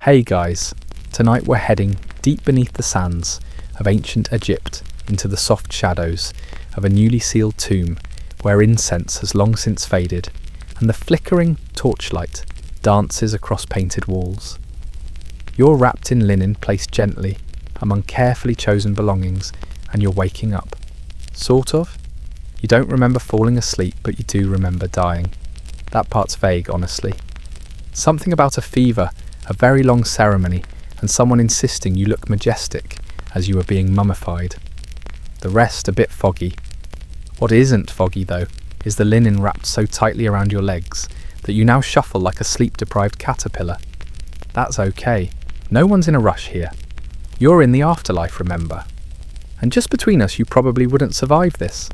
Hey guys, tonight we're heading deep beneath the sands of ancient Egypt into the soft shadows of a newly sealed tomb where incense has long since faded and the flickering torchlight dances across painted walls. You're wrapped in linen placed gently among carefully chosen belongings and you're waking up. Sort of. You don't remember falling asleep, but you do remember dying. That part's vague, honestly. Something about a fever, a very long ceremony, and someone insisting you look majestic as you are being mummified. The rest a bit foggy. What isn't foggy, though, is the linen wrapped so tightly around your legs that you now shuffle like a sleep-deprived caterpillar. That's okay. No one's in a rush here. You're in the afterlife, remember? And just between us, you probably wouldn't survive this.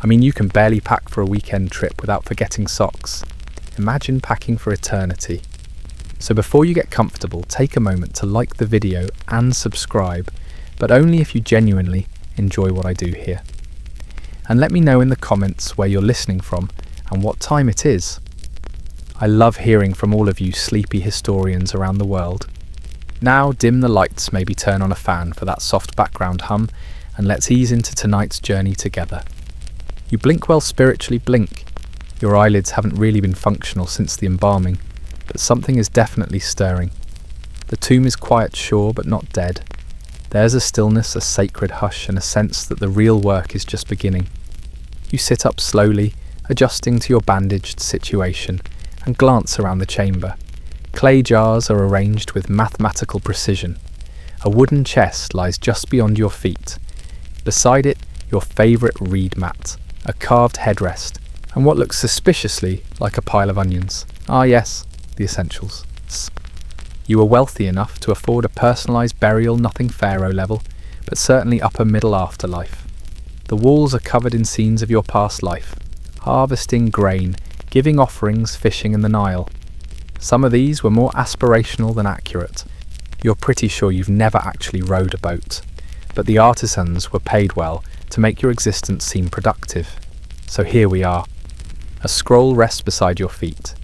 I mean, you can barely pack for a weekend trip without forgetting socks. Imagine packing for eternity. So before you get comfortable, take a moment to like the video and subscribe, but only if you genuinely enjoy what I do here. And let me know in the comments where you're listening from and what time it is. I love hearing from all of you sleepy historians around the world. Now dim the lights, maybe turn on a fan for that soft background hum, and let's ease into tonight's journey together. You blink well, spiritually blink. Your eyelids haven't really been functional since the embalming, but something is definitely stirring. The tomb is quiet, sure, but not dead. There's a stillness, a sacred hush, and a sense that the real work is just beginning. You sit up slowly, adjusting to your bandaged situation, and glance around the chamber. Clay jars are arranged with mathematical precision. A wooden chest lies just beyond your feet. Beside it, your favourite reed mat, a carved headrest, and what looks suspiciously like a pile of onions. Ah yes, the essentials. You are wealthy enough to afford a personalised burial, nothing pharaoh level, but certainly upper middle afterlife. The walls are covered in scenes of your past life, harvesting grain, giving offerings, fishing in the Nile. Some of these were more aspirational than accurate. You're pretty sure you've never actually rowed a boat, but the artisans were paid well to make your existence seem productive. So here we are. A scroll rests beside your feet.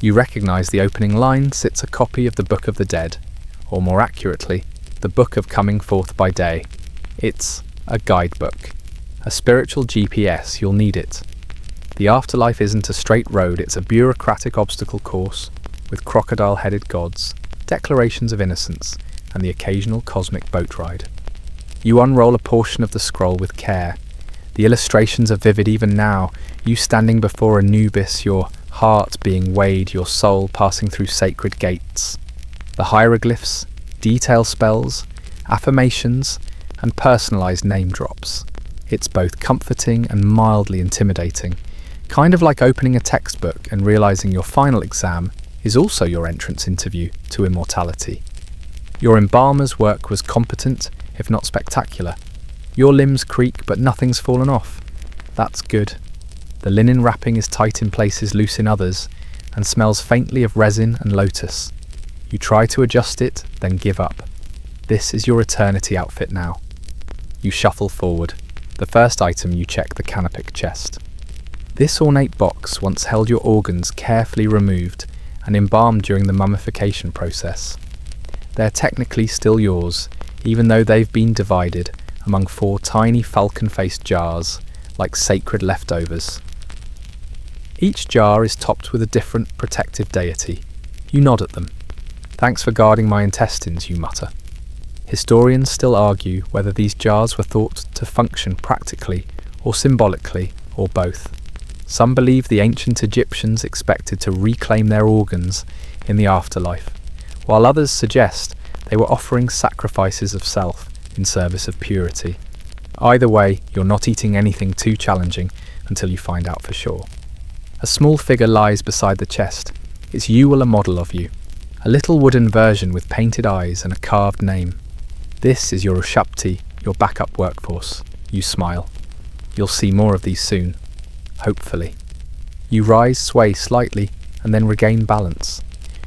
You recognise the opening line sits a copy of the Book of the Dead, or more accurately, the Book of Coming Forth by Day. It's a guidebook, a spiritual GPS. You'll need it. The afterlife isn't a straight road, it's a bureaucratic obstacle course with crocodile-headed gods, declarations of innocence, and the occasional cosmic boat ride. You unroll a portion of the scroll with care. The illustrations are vivid even now, you standing before Anubis, your heart being weighed, your soul passing through sacred gates. The hieroglyphs, detail spells, affirmations, and personalised name drops. It's both comforting and mildly intimidating, kind of like opening a textbook and realising your final exam is also your entrance interview to immortality. Your embalmer's work was competent, if not spectacular. Your limbs creak, but nothing's fallen off. That's good. The linen wrapping is tight in places, loose in others, and smells faintly of resin and lotus. You try to adjust it, then give up. This is your eternity outfit now. You shuffle forward. The first item you check, the canopic chest. This ornate box once held your organs carefully removed and embalmed during the mummification process. They're technically still yours, even though they've been divided among 4 tiny falcon-faced jars, like sacred leftovers. Each jar is topped with a different protective deity. You nod at them. Thanks for guarding my intestines, you mutter. Historians still argue whether these jars were thought to function practically or symbolically, or both. Some believe the ancient Egyptians expected to reclaim their organs in the afterlife, while others suggest they were offering sacrifices of self in service of purity. Either way, you're not eating anything too challenging until you find out for sure. A small figure lies beside the chest. It's you, a model of you. A little wooden version with painted eyes and a carved name. This is your Ushapti, your backup workforce. You smile. You'll see more of these soon. Hopefully. You rise, sway slightly, and then regain balance.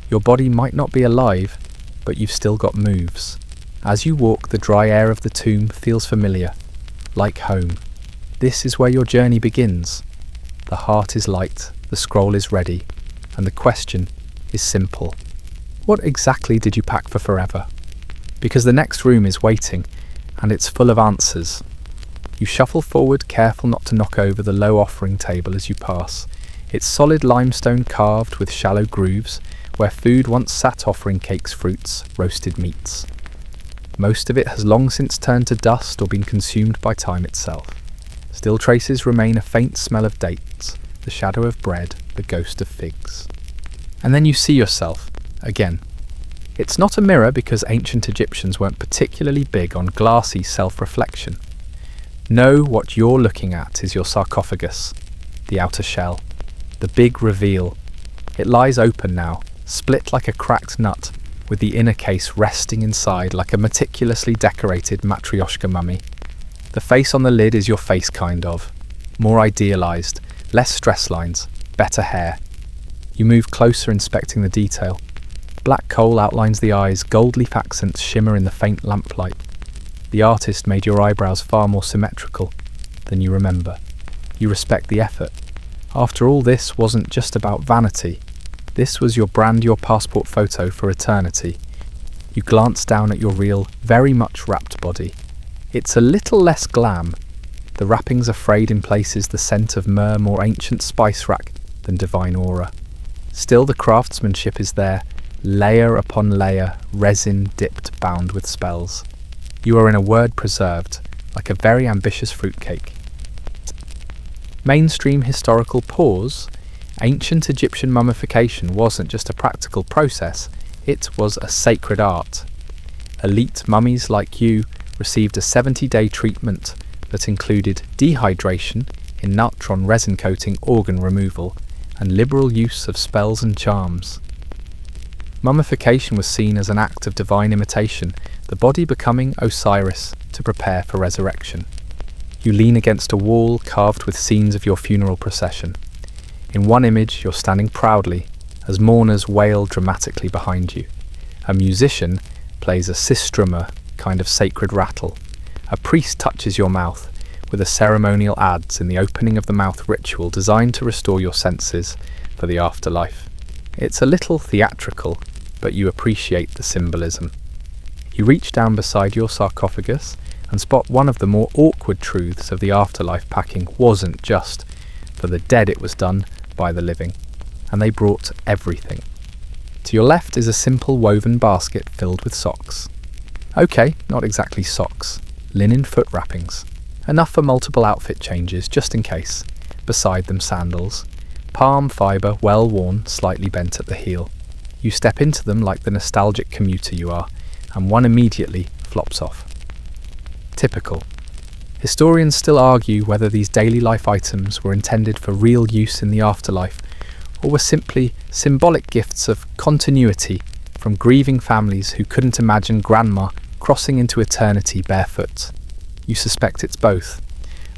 Your body might not be alive, but you've still got moves. As you walk, the dry air of the tomb feels familiar, like home. This is where your journey begins. The heart is light, the scroll is ready, and the question is simple. What exactly did you pack for forever? Because the next room is waiting, and it's full of answers. You shuffle forward, careful not to knock over the low offering table as you pass. It's solid limestone carved with shallow grooves, where food once sat offering cakes, fruits, roasted meats. Most of it has long since turned to dust or been consumed by time itself. Still traces remain: a faint smell of dates, the shadow of bread, the ghost of figs. And then you see yourself, again. It's not a mirror, because ancient Egyptians weren't particularly big on glassy self-reflection. No, what you're looking at is your sarcophagus, the outer shell, the big reveal. It lies open now, split like a cracked nut, with the inner case resting inside like a meticulously decorated matryoshka mummy. The face on the lid is your face, kind of. More idealised, less stress lines, better hair. You move closer, inspecting the detail. Black coal outlines the eyes, gold leaf accents shimmer in the faint lamplight. The artist made your eyebrows far more symmetrical than you remember. You respect the effort. After all, this wasn't just about vanity. This was your brand, your passport photo for eternity. You glance down at your real, very much wrapped body. It's a little less glam. The wrappings are frayed in places, the scent of myrrh more ancient spice rack than divine aura. Still, the craftsmanship is there, layer upon layer, resin dipped, bound with spells. You are, in a word, preserved, like a very ambitious fruitcake. Mainstream historical pause. Ancient Egyptian mummification wasn't just a practical process, it was a sacred art. Elite mummies like you received a 70-day treatment that included dehydration in natron resin coating, organ removal, and liberal use of spells and charms. Mummification was seen as an act of divine imitation, the body becoming Osiris to prepare for resurrection. You lean against a wall carved with scenes of your funeral procession. In one image, you're standing proudly as mourners wail dramatically behind you. A musician plays a sistrummer, kind of sacred rattle. A priest touches your mouth with a ceremonial adze in the opening of the mouth ritual designed to restore your senses for the afterlife. It's a little theatrical, but you appreciate the symbolism. You reach down beside your sarcophagus and spot one of the more awkward truths of the afterlife: packing wasn't just for the dead, it was done by the living, and they brought everything. To your left is a simple woven basket filled with socks. Okay, not exactly socks, linen foot wrappings. Enough for multiple outfit changes, just in case. Beside them, sandals, palm fibre, well worn, slightly bent at the heel. You step into them like the nostalgic commuter you are, and one immediately flops off. Typical. Historians still argue whether these daily life items were intended for real use in the afterlife, or were simply symbolic gifts of continuity from grieving families who couldn't imagine grandma crossing into eternity barefoot. You suspect it's both.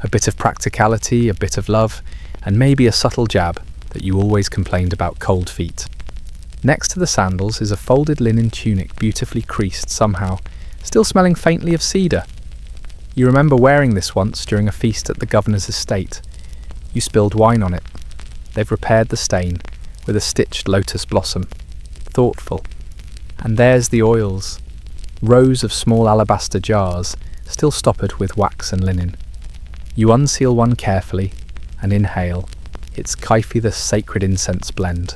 A bit of practicality, a bit of love, and maybe a subtle jab that you always complained about cold feet. Next to the sandals is a folded linen tunic, beautifully creased somehow, still smelling faintly of cedar. You remember wearing this once during a feast at the governor's estate. You spilled wine on it. They've repaired the stain with a stitched lotus blossom. Thoughtful. And there's the oils. Rows of small alabaster jars, still stoppered with wax and linen. You unseal one carefully and inhale. It's Kaifi, the sacred incense blend.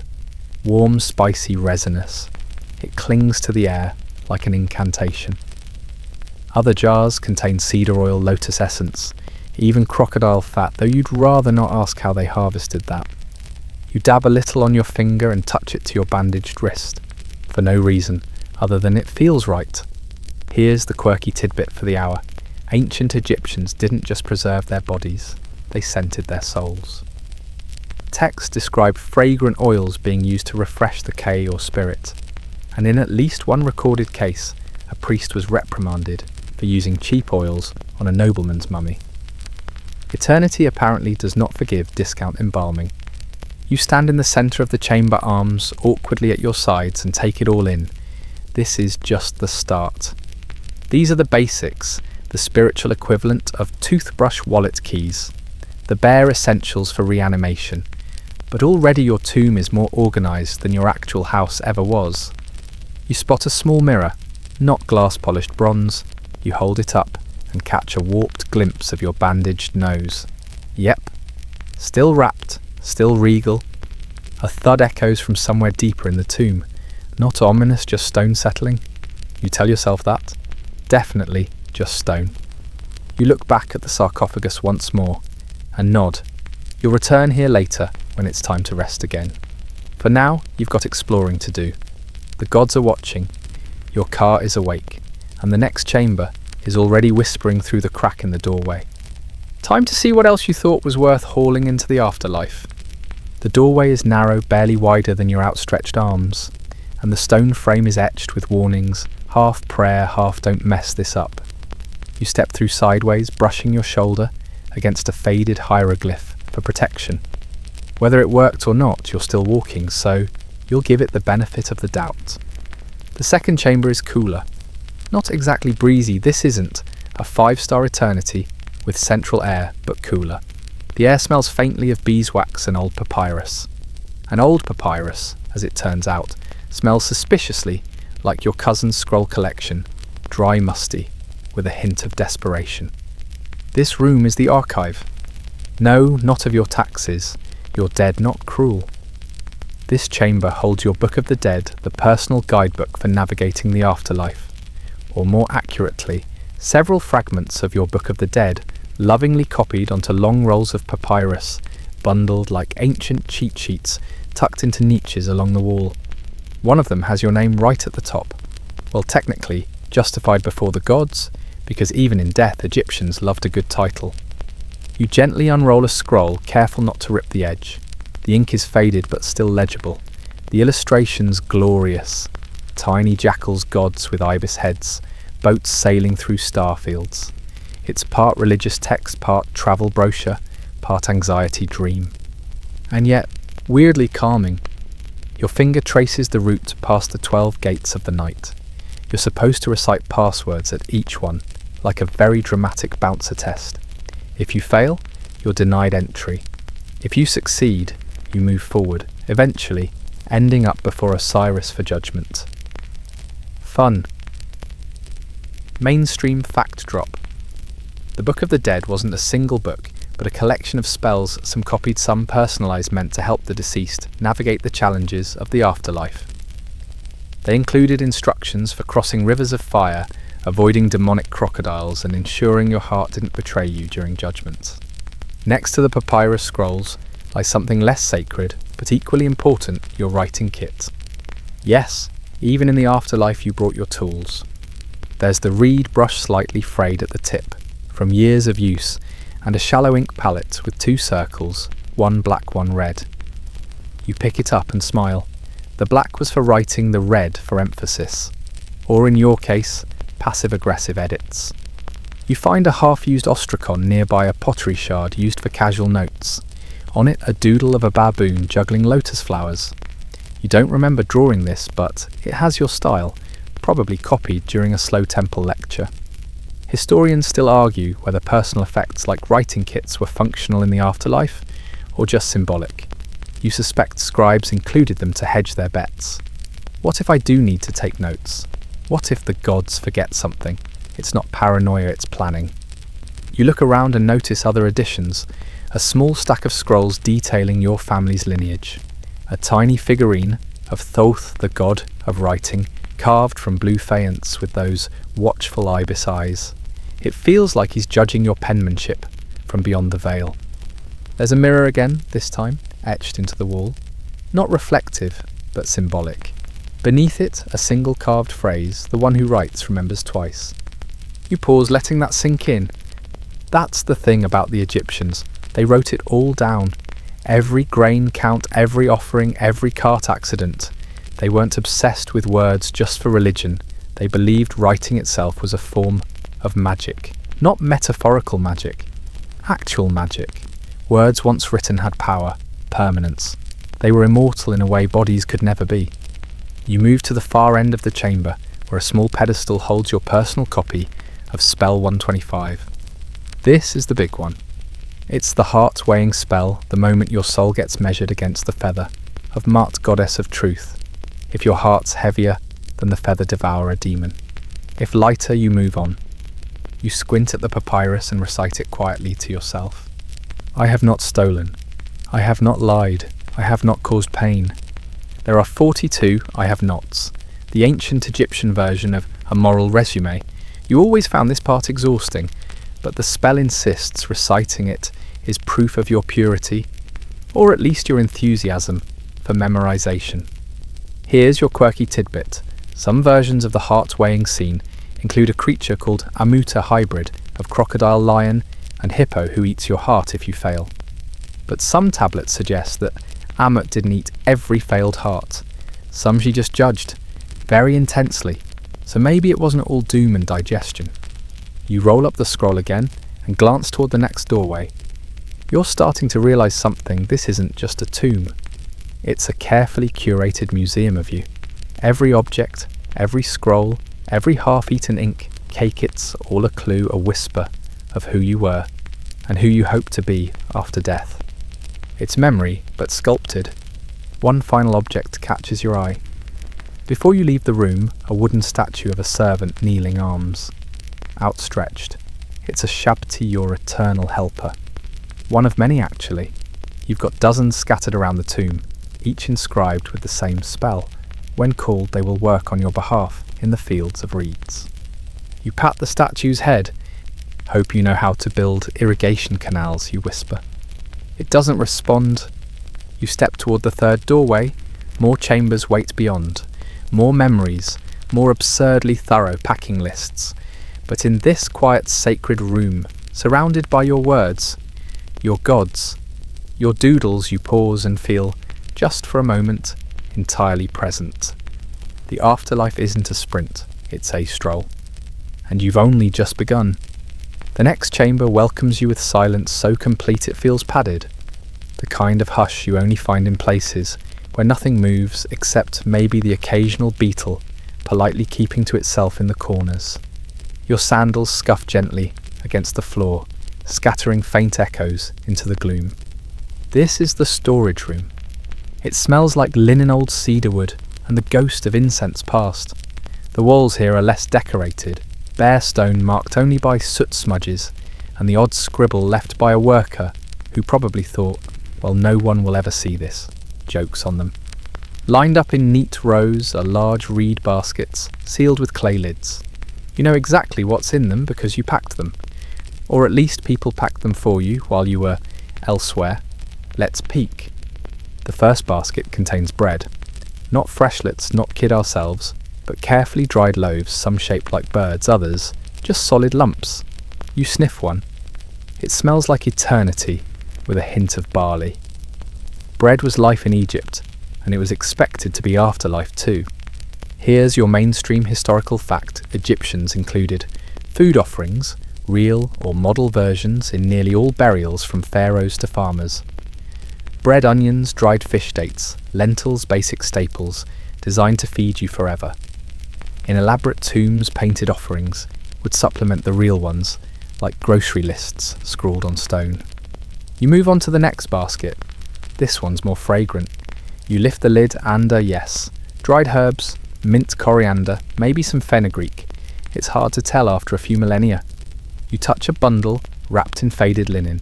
Warm, spicy, resinous. It clings to the air like an incantation. Other jars contain cedar oil, lotus essence, even crocodile fat, though you'd rather not ask how they harvested that. You dab a little on your finger and touch it to your bandaged wrist, for no reason other than it feels right. Here's the quirky tidbit for the hour. Ancient Egyptians didn't just preserve their bodies, they scented their souls. Texts describe fragrant oils being used to refresh the K or spirit, and in at least one recorded case, a priest was reprimanded for using cheap oils on a nobleman's mummy. Eternity apparently does not forgive discount embalming. You stand in the centre of the chamber, arms awkwardly at your sides, and take it all in. This is just the start. These are the basics, the spiritual equivalent of toothbrush wallet keys, the bare essentials for reanimation. But already your tomb is more organised than your actual house ever was. You spot a small mirror, not glass-polished bronze. You hold it up and catch a warped glimpse of your bandaged nose. Yep, still wrapped, still regal. A thud echoes from somewhere deeper in the tomb. Not ominous, just stone settling. You tell yourself that. Definitely just stone. You look back at the sarcophagus once more and nod. You'll return here later when it's time to rest again. For now, you've got exploring to do. The gods are watching, your car is awake, and the next chamber is already whispering through the crack in the doorway. Time to see what else you thought was worth hauling into the afterlife. The doorway is narrow, barely wider than your outstretched arms, and the stone frame is etched with warnings, half prayer, half don't mess this up. You step through sideways, brushing your shoulder against a faded hieroglyph for protection. Whether it worked or not, you're still walking, so you'll give it the benefit of the doubt. The second chamber is cooler. Not exactly breezy, this isn't a 5-star eternity with central air, but cooler. The air smells faintly of beeswax and old papyrus. An old papyrus, as it turns out, smells suspiciously like your cousin's scroll collection, dry musty, with a hint of desperation. This room is the archive. No, not of your taxes, your dead not cruel. This chamber holds your Book of the Dead, the personal guidebook for navigating the afterlife. Or more accurately, several fragments of your Book of the Dead, lovingly copied onto long rolls of papyrus, bundled like ancient cheat sheets tucked into niches along the wall. One of them has your name right at the top. Well, technically, justified before the gods, because even in death Egyptians loved a good title. You gently unroll a scroll, careful not to rip the edge. The ink is faded but still legible. The illustrations glorious. Tiny jackals gods with ibis heads, boats sailing through star fields. It's part religious text, part travel brochure, part anxiety dream. And yet, weirdly calming. Your finger traces the route past the 12 gates of the night. You're supposed to recite passwords at each one, like a very dramatic bouncer test. If you fail, you're denied entry. If you succeed, you move forward, eventually ending up before Osiris for judgment. Fun. Mainstream fact drop. The Book of the Dead wasn't a single book, but a collection of spells, some copied, some personalised, meant to help the deceased navigate the challenges of the afterlife. They included instructions for crossing rivers of fire, avoiding demonic crocodiles, and ensuring your heart didn't betray you during judgment. Next to the papyrus scrolls lies something less sacred, but equally important, your writing kit. Yes, even in the afterlife you brought your tools. There's the reed brush slightly frayed at the tip, from years of use, and a shallow ink palette with 2 circles, one black, one red. You pick it up and smile. The black was for writing, the red for emphasis. Or in your case, passive-aggressive edits. You find a half-used ostracon nearby, a pottery shard used for casual notes. On it, a doodle of a baboon juggling lotus flowers. You don't remember drawing this, but it has your style, probably copied during a slow temple lecture. Historians still argue whether personal effects like writing kits were functional in the afterlife, or just symbolic. You suspect scribes included them to hedge their bets. What if I do need to take notes? What if the gods forget something? It's not paranoia, it's planning. You look around and notice other additions, a small stack of scrolls detailing your family's lineage, a tiny figurine of Thoth, the god of writing, carved from blue faience with those watchful ibis eyes. It feels like he's judging your penmanship from beyond the veil. There's a mirror again, this time, etched into the wall. Not reflective, but symbolic. Beneath it, a single carved phrase, the one who writes remembers twice. You pause, letting that sink in. That's the thing about the Egyptians. They wrote it all down. Every grain count, every offering, every cart accident. They weren't obsessed with words just for religion. They believed writing itself was a form of magic. Not metaphorical magic. Actual magic. Words once written had power, permanence. They were immortal in a way bodies could never be. You move to the far end of the chamber, where a small pedestal holds your personal copy of Spell 125. This is the big one. It's the heart-weighing spell, the moment your soul gets measured against the feather, of Mart, goddess of truth. If your heart's heavier, than the feather devourer demon. If lighter, you move on. You squint at the papyrus and recite it quietly to yourself. I have not stolen. I have not lied. I have not caused pain. There are 42 I have nots. The ancient Egyptian version of a moral resume. You always found this part exhausting, but the spell insists reciting it is proof of your purity, or at least your enthusiasm for memorization. Here's your quirky tidbit. Some versions of the heart-weighing scene include a creature called Amuta hybrid of crocodile, lion, and hippo who eats your heart if you fail. But some tablets suggest that Amut didn't eat every failed heart. Some she just judged, very intensely, so maybe it wasn't all doom and digestion. You roll up the scroll again and glance toward the next doorway. You're starting to realize something. This isn't just a tomb. It's a carefully curated museum of you. Every object, every scroll, every half-eaten ink, cake, it's all a clue, a whisper of who you were and who you hope to be after death. It's memory, but sculpted. One final object catches your eye. Before you leave the room, a wooden statue of a servant kneeling, arms outstretched. It's a Shabti, your eternal helper. One of many, actually. You've got dozens scattered around the tomb, each inscribed with the same spell. When called, they will work on your behalf in the fields of reeds. You pat the statue's head. Hope you know how to build irrigation canals, you whisper. It doesn't respond. You step toward the third doorway. More chambers wait beyond. More memories, more absurdly thorough packing lists. But in this quiet sacred room, surrounded by your words, your gods, your doodles, you pause and feel, just for a moment, entirely present. The afterlife isn't a sprint, it's a stroll. And you've only just begun. The next chamber welcomes you with silence so complete it feels padded. The kind of hush you only find in places where nothing moves except maybe the occasional beetle politely keeping to itself in the corners. Your sandals scuff gently against the floor, scattering faint echoes into the gloom. This is the storage room. It smells like linen old cedarwood and the ghost of incense past. The walls here are less decorated, bare stone marked only by soot smudges and the odd scribble left by a worker who probably thought, well, no one will ever see this. Jokes on them. Lined up in neat rows are large reed baskets sealed with clay lids. You know exactly what's in them because you packed them. Or at least people packed them for you while you were elsewhere. Let's peek. The first basket contains bread. Not freshlets, not kid ourselves, but carefully dried loaves, some shaped like birds, others just solid lumps. You sniff one. It smells like eternity, with a hint of barley. Bread was life in Egypt, and it was expected to be afterlife too. Here's your mainstream historical fact. Egyptians included food offerings, real or model versions in nearly all burials from pharaohs to farmers. Bread, onions, dried fish dates, lentils, basic staples, designed to feed you forever. In elaborate tombs, painted offerings would supplement the real ones, like grocery lists scrawled on stone. You move on to the next basket. This one's more fragrant. You lift the lid and yes, dried herbs, mint, coriander, maybe some fenugreek. It's hard to tell after a few millennia. You touch a bundle wrapped in faded linen.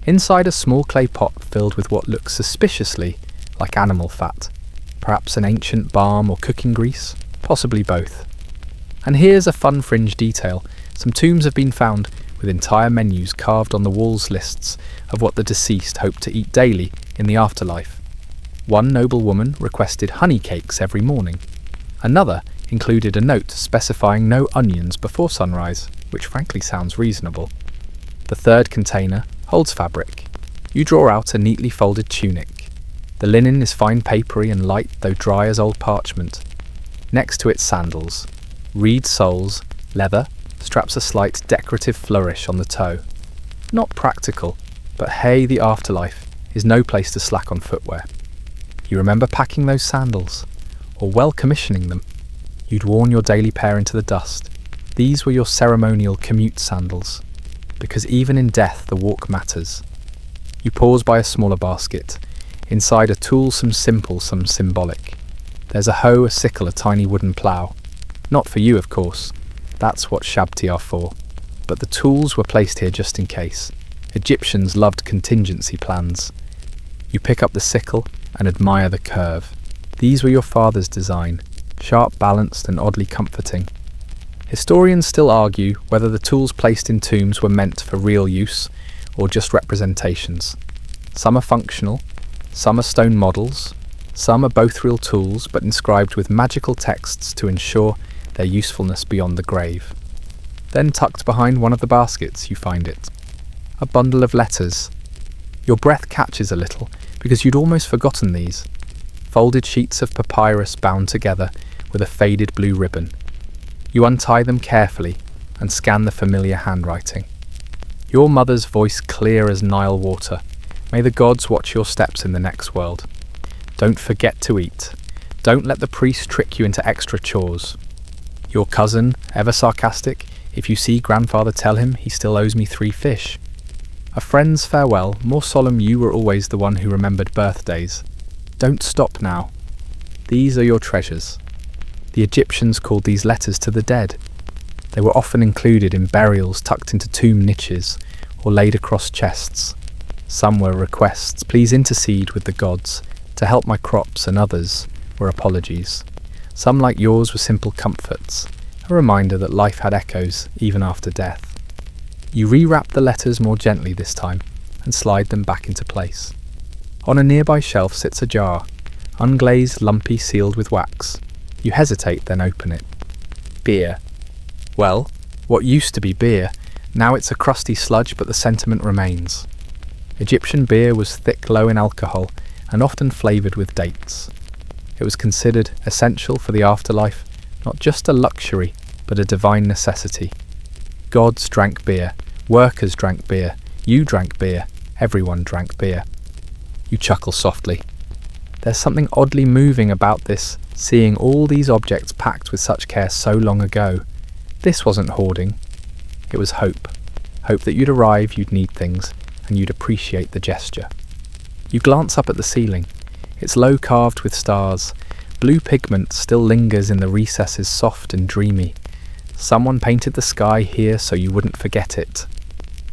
Inside a small clay pot filled with what looks suspiciously like animal fat. Perhaps an ancient balm or cooking grease, possibly both. And here's a fun fringe detail. Some tombs have been found with entire menus carved on the walls, lists of what the deceased hoped to eat daily in the afterlife. One noble woman requested honey cakes every morning. Another included a note specifying no onions before sunrise, which frankly sounds reasonable. The third container holds fabric. You draw out a neatly folded tunic. The linen is fine papery and light, though dry as old parchment. Next to it, sandals. Reed soles, leather, straps a slight decorative flourish on the toe. Not practical, but hey, the afterlife is no place to slack on footwear. You remember packing those sandals, or well commissioning them. You'd worn your daily pair into the dust. These were your ceremonial commute sandals, because even in death the walk matters. You pause by a smaller basket. Inside a tool, some simple, some symbolic. There's a hoe, a sickle, a tiny wooden plough. Not for you, of course. That's what shabti are for. But the tools were placed here just in case. Egyptians loved contingency plans. You pick up the sickle and admire the curve. These were your father's design, sharp, balanced, and oddly comforting. Historians still argue whether the tools placed in tombs were meant for real use or just representations. Some are functional, some are stone models, some are both real tools but inscribed with magical texts to ensure their usefulness beyond the grave. Then tucked behind one of the baskets you find it. A bundle of letters. Your breath catches a little because you'd almost forgotten these. Folded sheets of papyrus bound together with a faded blue ribbon. You untie them carefully and scan the familiar handwriting. Your mother's voice clear as Nile water. May the gods watch your steps in the next world. Don't forget to eat. Don't let the priest trick you into extra chores. Your cousin, ever sarcastic, if you see grandfather tell him he still owes me 3 fish. A friend's farewell, more solemn, you were always the one who remembered birthdays. Don't stop now. These are your treasures. The Egyptians called these letters to the dead. They were often included in burials tucked into tomb niches or laid across chests. Some were requests, please intercede with the gods to help my crops, and others were apologies. Some, like yours, were simple comforts, a reminder that life had echoes even after death. You rewrap the letters more gently this time and slide them back into place. On a nearby shelf sits a jar, unglazed, lumpy, sealed with wax. You hesitate, then open it. Beer. Well, what used to be beer, now it's a crusty sludge, but the sentiment remains. Egyptian beer was thick, low in alcohol, and often flavoured with dates. It was considered essential for the afterlife, not just a luxury, but a divine necessity. Gods drank beer, workers drank beer, you drank beer, everyone drank beer. You chuckle softly. There's something oddly moving about this, seeing all these objects packed with such care so long ago. This wasn't hoarding. It was hope. Hope that you'd arrive, you'd need things, and you'd appreciate the gesture. You glance up at the ceiling. It's low, carved with stars. Blue pigment still lingers in the recesses, soft and dreamy. Someone painted the sky here so you wouldn't forget it.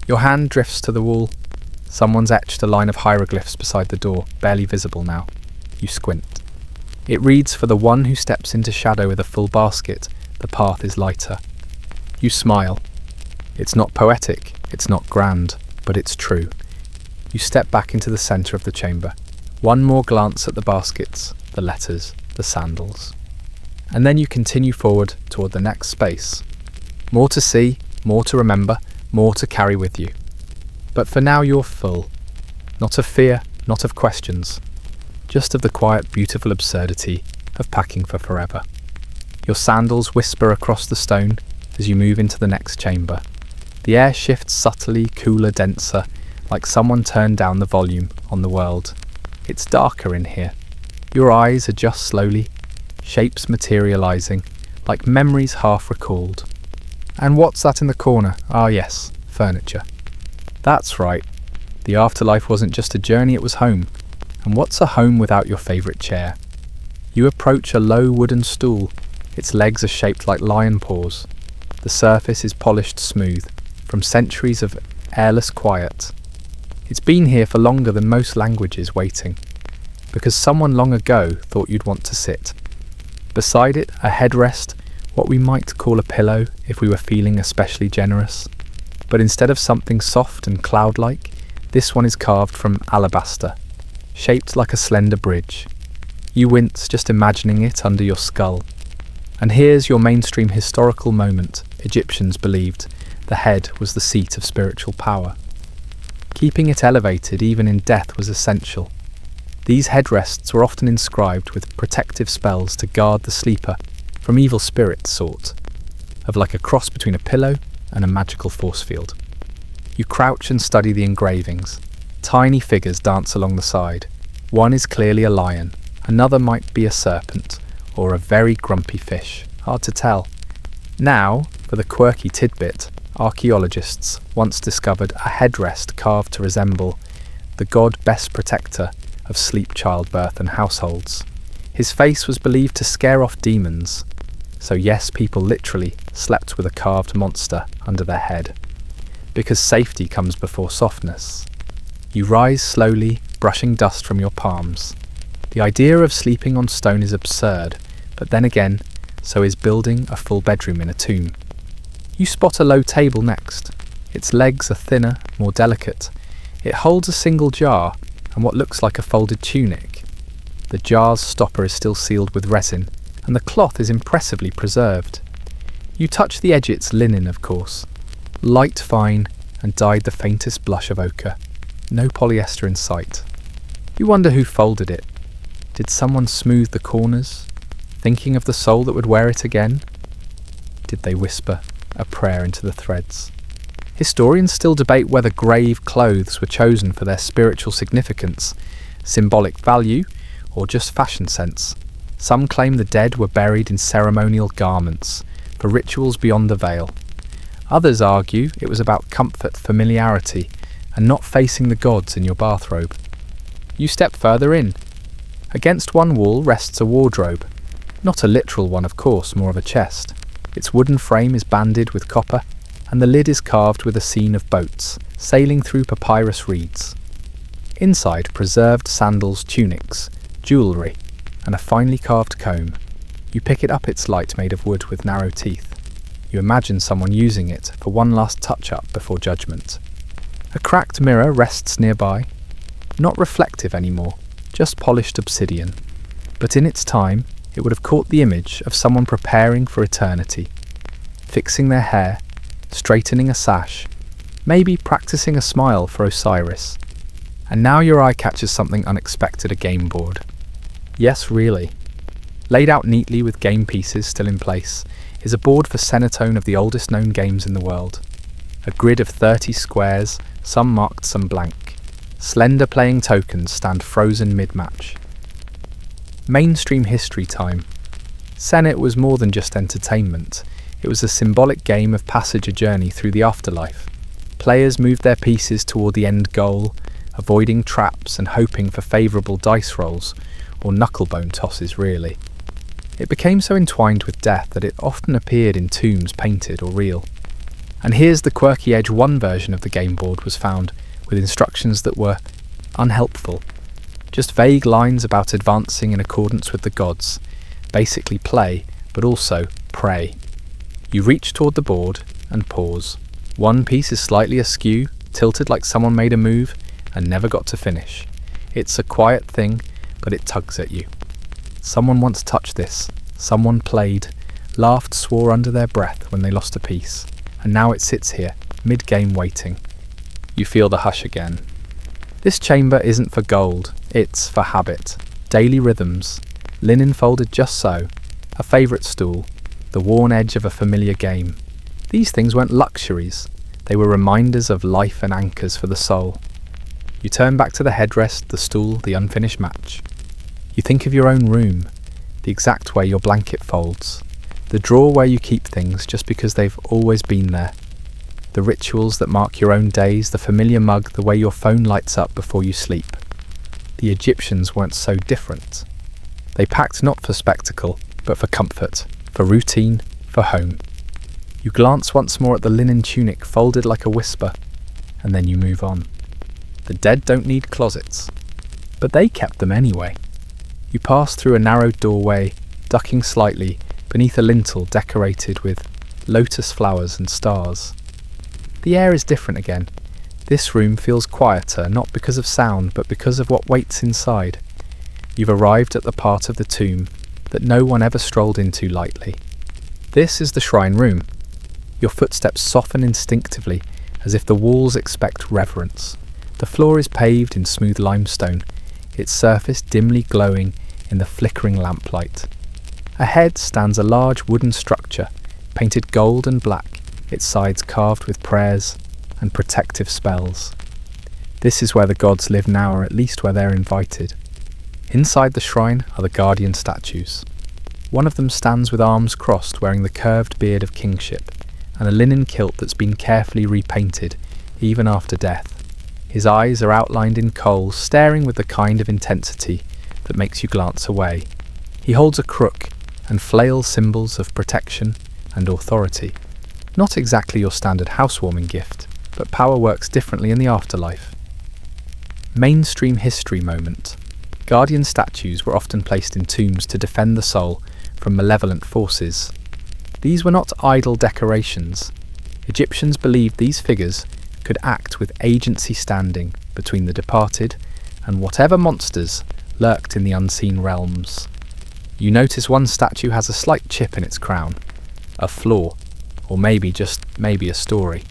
Your hand drifts to the wall. Someone's etched a line of hieroglyphs beside the door, barely visible now. You squint. It reads, for the one who steps into shadow with a full basket, the path is lighter. You smile. It's not poetic, it's not grand, but it's true. You step back into the centre of the chamber. One more glance at the baskets, the letters, the sandals. And then you continue forward toward the next space. More to see, more to remember, more to carry with you. But for now you're full. Not of fear, not of questions. Just of the quiet, beautiful absurdity of packing for forever. Your sandals whisper across the stone as you move into the next chamber. The air shifts subtly, cooler, denser, like someone turned down the volume on the world. It's darker in here. Your eyes adjust slowly, shapes materializing, like memories half recalled. And what's that in the corner? Ah yes, furniture. That's right. The afterlife wasn't just a journey, it was home. And what's a home without your favourite chair? You approach a low wooden stool. Its legs are shaped like lion paws. The surface is polished smooth, from centuries of airless quiet. It's been here for longer than most languages, waiting, because someone long ago thought you'd want to sit. Beside it, a headrest, what we might call a pillow if we were feeling especially generous. But instead of something soft and cloud-like, this one is carved from alabaster, shaped like a slender bridge. You wince just imagining it under your skull. And here's your mainstream historical moment. Egyptians believed the head was the seat of spiritual power. Keeping it elevated even in death was essential. These headrests were often inscribed with protective spells to guard the sleeper from evil spirits, sort of like a cross between a pillow and a magical force field. You crouch and study the engravings. Tiny figures dance along the side. One is clearly a lion, another might be a serpent, or a very grumpy fish, hard to tell. Now, for the quirky tidbit, archaeologists once discovered a headrest carved to resemble the god best protector of sleep, childbirth and households. His face was believed to scare off demons, so yes, people literally slept with a carved monster under their head. Because safety comes before softness. You rise slowly, brushing dust from your palms. The idea of sleeping on stone is absurd, but then again, so is building a full bedroom in a tomb. You spot a low table next. Its legs are thinner, more delicate. It holds a single jar and what looks like a folded tunic. The jar's stopper is still sealed with resin, and the cloth is impressively preserved. You touch the edge, it's linen, of course. Light fine and dyed the faintest blush of ochre. No polyester in sight. You wonder who folded it. Did someone smooth the corners, thinking of the soul that would wear it again? Did they whisper a prayer into the threads? Historians still debate whether grave clothes were chosen for their spiritual significance, symbolic value, or just fashion sense. Some claim the dead were buried in ceremonial garments, for rituals beyond the veil. Others argue it was about comfort, familiarity, and not facing the gods in your bathrobe. You step further in. Against one wall rests a wardrobe. Not a literal one, of course, more of a chest. Its wooden frame is banded with copper, and the lid is carved with a scene of boats, sailing through papyrus reeds. Inside, preserved sandals, tunics, jewellery, and a finely carved comb. You pick it up, it's light, made of wood with narrow teeth. You imagine someone using it for one last touch-up before judgment. A cracked mirror rests nearby, not reflective anymore, just polished obsidian. But in its time, it would have caught the image of someone preparing for eternity, fixing their hair, straightening a sash, maybe practicing a smile for Osiris. And now your eye catches something unexpected, a game board. Yes, really. Laid out neatly with game pieces still in place, is a board for Senatone of the oldest known games in the world. A grid of 30 squares, some marked, some blank. Slender playing tokens stand frozen mid-match. Mainstream history time. Senate was more than just entertainment. It was a symbolic game of passage, a journey through the afterlife. Players moved their pieces toward the end goal, avoiding traps and hoping for favourable dice rolls, or knucklebone tosses really. It became so entwined with death that it often appeared in tombs painted or real. And here's the quirky edge: one version of the game board was found with instructions that were unhelpful. Just vague lines about advancing in accordance with the gods. Basically play, but also pray. You reach toward the board and pause. One piece is slightly askew, tilted like someone made a move and never got to finish. It's a quiet thing, but it tugs at you. Someone once touched this, someone played, laughed, swore under their breath when they lost a piece, and now it sits here, mid-game waiting. You feel the hush again. This chamber isn't for gold, it's for habit, daily rhythms, linen folded just so, a favourite stool, the worn edge of a familiar game. These things weren't luxuries, they were reminders of life and anchors for the soul. You turn back to the headrest, the stool, the unfinished match. You think of your own room, the exact way your blanket folds, the drawer where you keep things just because they've always been there, the rituals that mark your own days, the familiar mug, the way your phone lights up before you sleep. The Egyptians weren't so different. They packed not for spectacle, but for comfort, for routine, for home. You glance once more at the linen tunic folded like a whisper, and then you move on. The dead don't need closets, but they kept them anyway. You pass through a narrow doorway, ducking slightly beneath a lintel decorated with lotus flowers and stars. The air is different again. This room feels quieter, not because of sound, but because of what waits inside. You've arrived at the part of the tomb that no one ever strolled into lightly. This is the shrine room. Your footsteps soften instinctively, as if the walls expect reverence. The floor is paved in smooth limestone, its surface dimly glowing in the flickering lamplight. Ahead stands a large wooden structure, painted gold and black, its sides carved with prayers and protective spells. This is where the gods live now, or at least where they're invited. Inside the shrine are the guardian statues. One of them stands with arms crossed, wearing the curved beard of kingship, and a linen kilt that's been carefully repainted, even after death. His eyes are outlined in kohl, staring with the kind of intensity that makes you glance away. He holds a crook and flails symbols of protection and authority. Not exactly your standard housewarming gift, but power works differently in the afterlife. Mainstream history moment. Guardian statues were often placed in tombs to defend the soul from malevolent forces. These were not idle decorations. Egyptians believed these figures could act with agency, standing between the departed and whatever monsters lurked in the unseen realms. You notice one statue has a slight chip in its crown, a flaw, or maybe a story.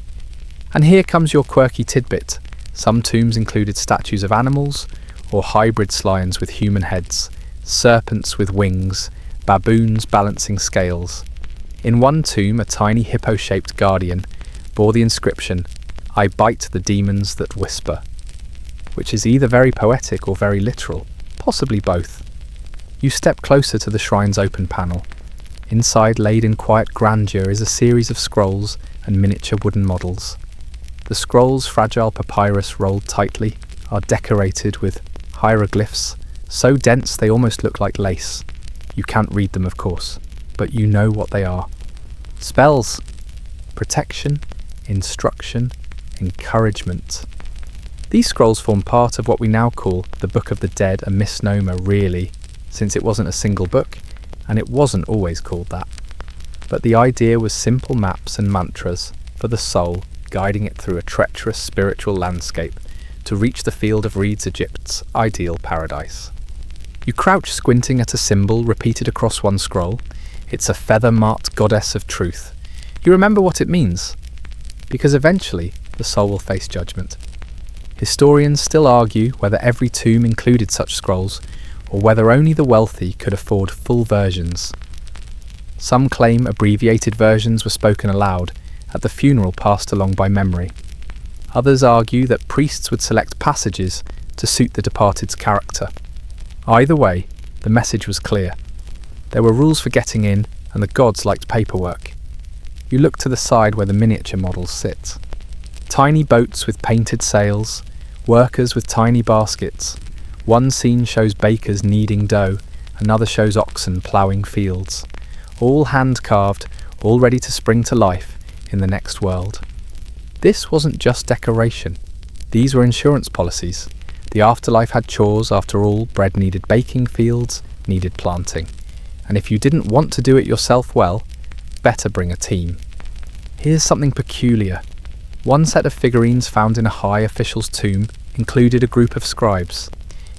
And here comes your quirky tidbit. Some tombs included statues of animals, or hybrid lions with human heads, serpents with wings, baboons balancing scales. In one tomb, a tiny hippo-shaped guardian bore the inscription, "I bite the demons that whisper," which is either very poetic or very literal, possibly both. You step closer to the shrine's open panel. Inside, laid in quiet grandeur, is a series of scrolls and miniature wooden models. The scrolls, fragile papyrus rolled tightly, are decorated with hieroglyphs, so dense they almost look like lace. You can't read them, of course, but you know what they are. Spells. Protection, instruction, encouragement. These scrolls form part of what we now call the Book of the Dead, a misnomer really, since it wasn't a single book, and it wasn't always called that. But the idea was simple maps and mantras for the soul, guiding it through a treacherous spiritual landscape to reach the field of reeds, Egypt's ideal paradise. You crouch squinting at a symbol repeated across one scroll. It's a feather-marked goddess of truth. You remember what it means, because eventually the soul will face judgment. Historians still argue whether every tomb included such scrolls, or whether only the wealthy could afford full versions. Some claim abbreviated versions were spoken aloud at the funeral passed along by memory. Others argue that priests would select passages to suit the departed's character. Either way, the message was clear. There were rules for getting in, and the gods liked paperwork. You look to the side where the miniature models sit. Tiny boats with painted sails, workers with tiny baskets. One scene shows bakers kneading dough, another shows oxen ploughing fields. All hand-carved, all ready to spring to life in the next world. This wasn't just decoration. These were insurance policies. The afterlife had chores, after all. Bread needed baking, fields needed planting. And if you didn't want to do it yourself, well, better bring a team. Here's something peculiar. One set of figurines found in a high official's tomb included a group of scribes,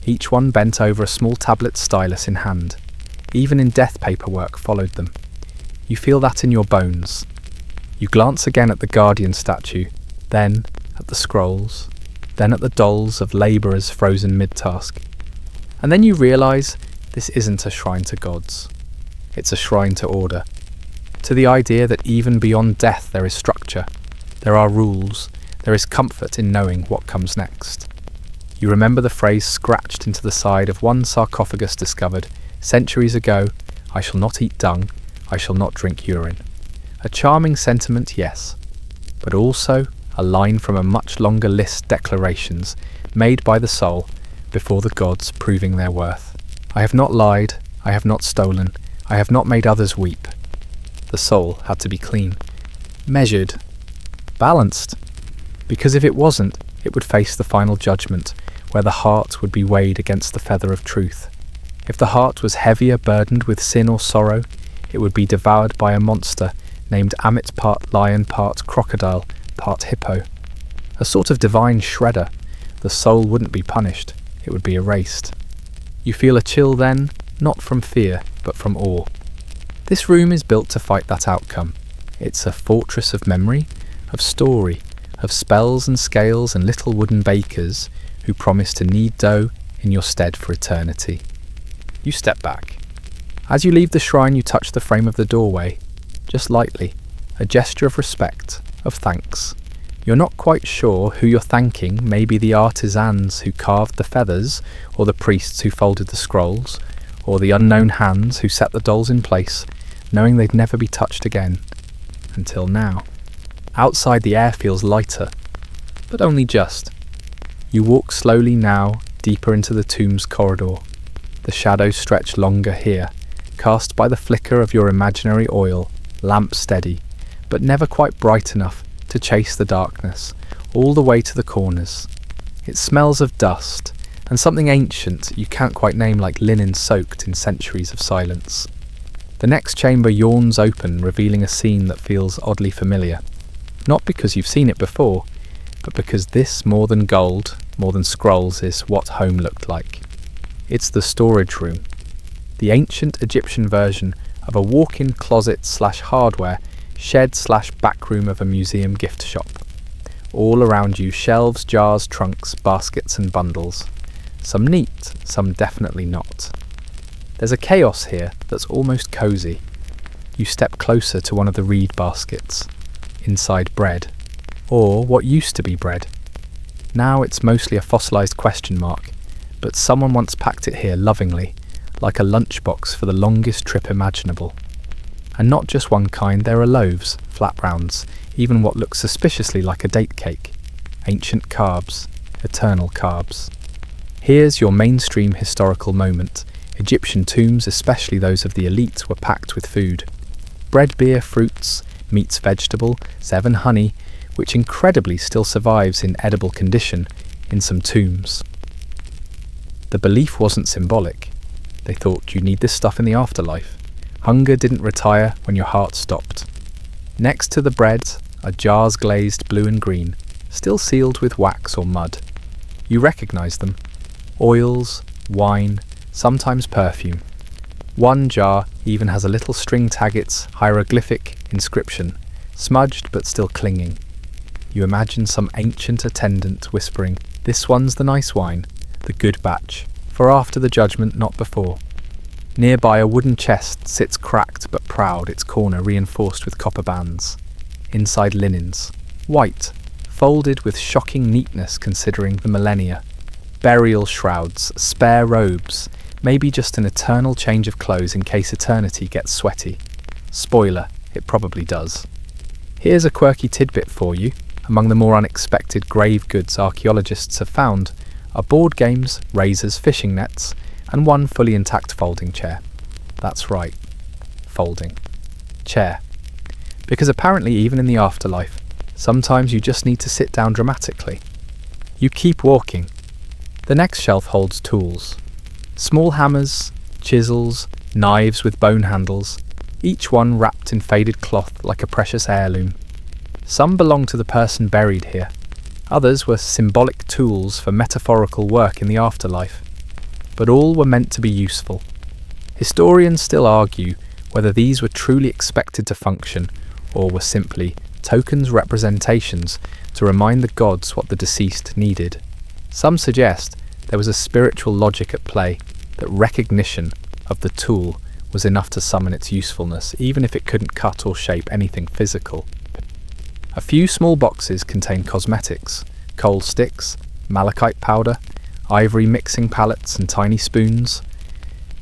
each one bent over a small tablet, stylus in hand. Even in death paperwork followed them. You feel that in your bones. You glance again at the guardian statue, then at the scrolls, then at the dolls of labourers frozen mid-task. And then you realise this isn't a shrine to gods. It's a shrine to order. To the idea that even beyond death there is structure, there are rules, there is comfort in knowing what comes next. You remember the phrase scratched into the side of one sarcophagus discovered centuries ago, "I shall not eat dung, I shall not drink urine." A charming sentiment, yes, but also a line from a much longer list, declarations made by the soul before the gods, proving their worth. I have not lied, I have not stolen, I have not made others weep. The soul had to be clean, measured, balanced, because if it wasn't, it would face the final judgment, where the heart would be weighed against the feather of truth. If the heart was heavier, burdened with sin or sorrow, it would be devoured by a monster named Amit, part lion, part crocodile, part hippo. A sort of divine shredder. The soul wouldn't be punished, it would be erased. You feel a chill then, not from fear, but from awe. This room is built to fight that outcome. It's a fortress of memory, of story, of spells and scales and little wooden bakers who promise to knead dough in your stead for eternity. You step back. As you leave the shrine, you touch the frame of the doorway, just lightly, a gesture of respect, of thanks. You're not quite sure who you're thanking, maybe the artisans who carved the feathers, or the priests who folded the scrolls, or the unknown hands who set the dolls in place, knowing they'd never be touched again. Until now. Outside, the air feels lighter, but only just. You walk slowly now, deeper into the tomb's corridor. The shadows stretch longer here, cast by the flicker of your imaginary oil, lamp steady, but never quite bright enough to chase the darkness, all the way to the corners. It smells of dust, and something ancient you can't quite name, like linen soaked in centuries of silence. The next chamber yawns open, revealing a scene that feels oddly familiar. Not because you've seen it before, but because this, more than gold, more than scrolls, is what home looked like. It's the storage room. The ancient Egyptian version of a walk-in closet/hardware shed/backroom of a museum gift shop. All around you, shelves, jars, trunks, baskets and bundles. Some neat, some definitely not. There's a chaos here that's almost cosy. You step closer to one of the reed baskets. Inside bread. Or what used to be bread. Now it's mostly a fossilised question mark, but someone once packed it here lovingly, like a lunchbox for the longest trip imaginable. And not just one kind, there are loaves, flat rounds, even what looks suspiciously like a date cake. Ancient carbs, eternal carbs. Here's your mainstream historical moment. Egyptian tombs, especially those of the elite, were packed with food. Bread, beer, fruits, meats, vegetable, 7 honey, which incredibly still survives in edible condition in some tombs. The belief wasn't symbolic. They thought you need this stuff in the afterlife. Hunger didn't retire when your heart stopped. Next to the bread are jars glazed blue and green, still sealed with wax or mud. You recognise them. Oils, wine, sometimes perfume. One jar even has a little string taggit's hieroglyphic inscription, smudged but still clinging. You imagine some ancient attendant whispering, "This one's the nice wine, the good batch, for after the judgment, not before." Nearby, a wooden chest sits cracked but proud, its corner reinforced with copper bands. Inside, linens, white, folded with shocking neatness considering the millennia. Burial shrouds, spare robes, maybe just an eternal change of clothes in case eternity gets sweaty. Spoiler, it probably does. Here's a quirky tidbit for you. Among the more unexpected grave goods archaeologists have found are board games, razors, fishing nets, and one fully intact folding chair. That's right, folding. Chair. Because apparently even in the afterlife, sometimes you just need to sit down dramatically. You keep walking. The next shelf holds tools. Small hammers, chisels, knives with bone handles, each one wrapped in faded cloth like a precious heirloom. Some belong to the person buried here. Others were symbolic tools for metaphorical work in the afterlife. But all were meant to be useful. Historians still argue whether these were truly expected to function or were simply tokens, representations to remind the gods what the deceased needed. Some suggest there was a spiritual logic at play, that recognition of the tool was enough to summon its usefulness, even if it couldn't cut or shape anything physical. A few small boxes contain cosmetics, coal sticks, malachite powder, ivory mixing palettes and tiny spoons.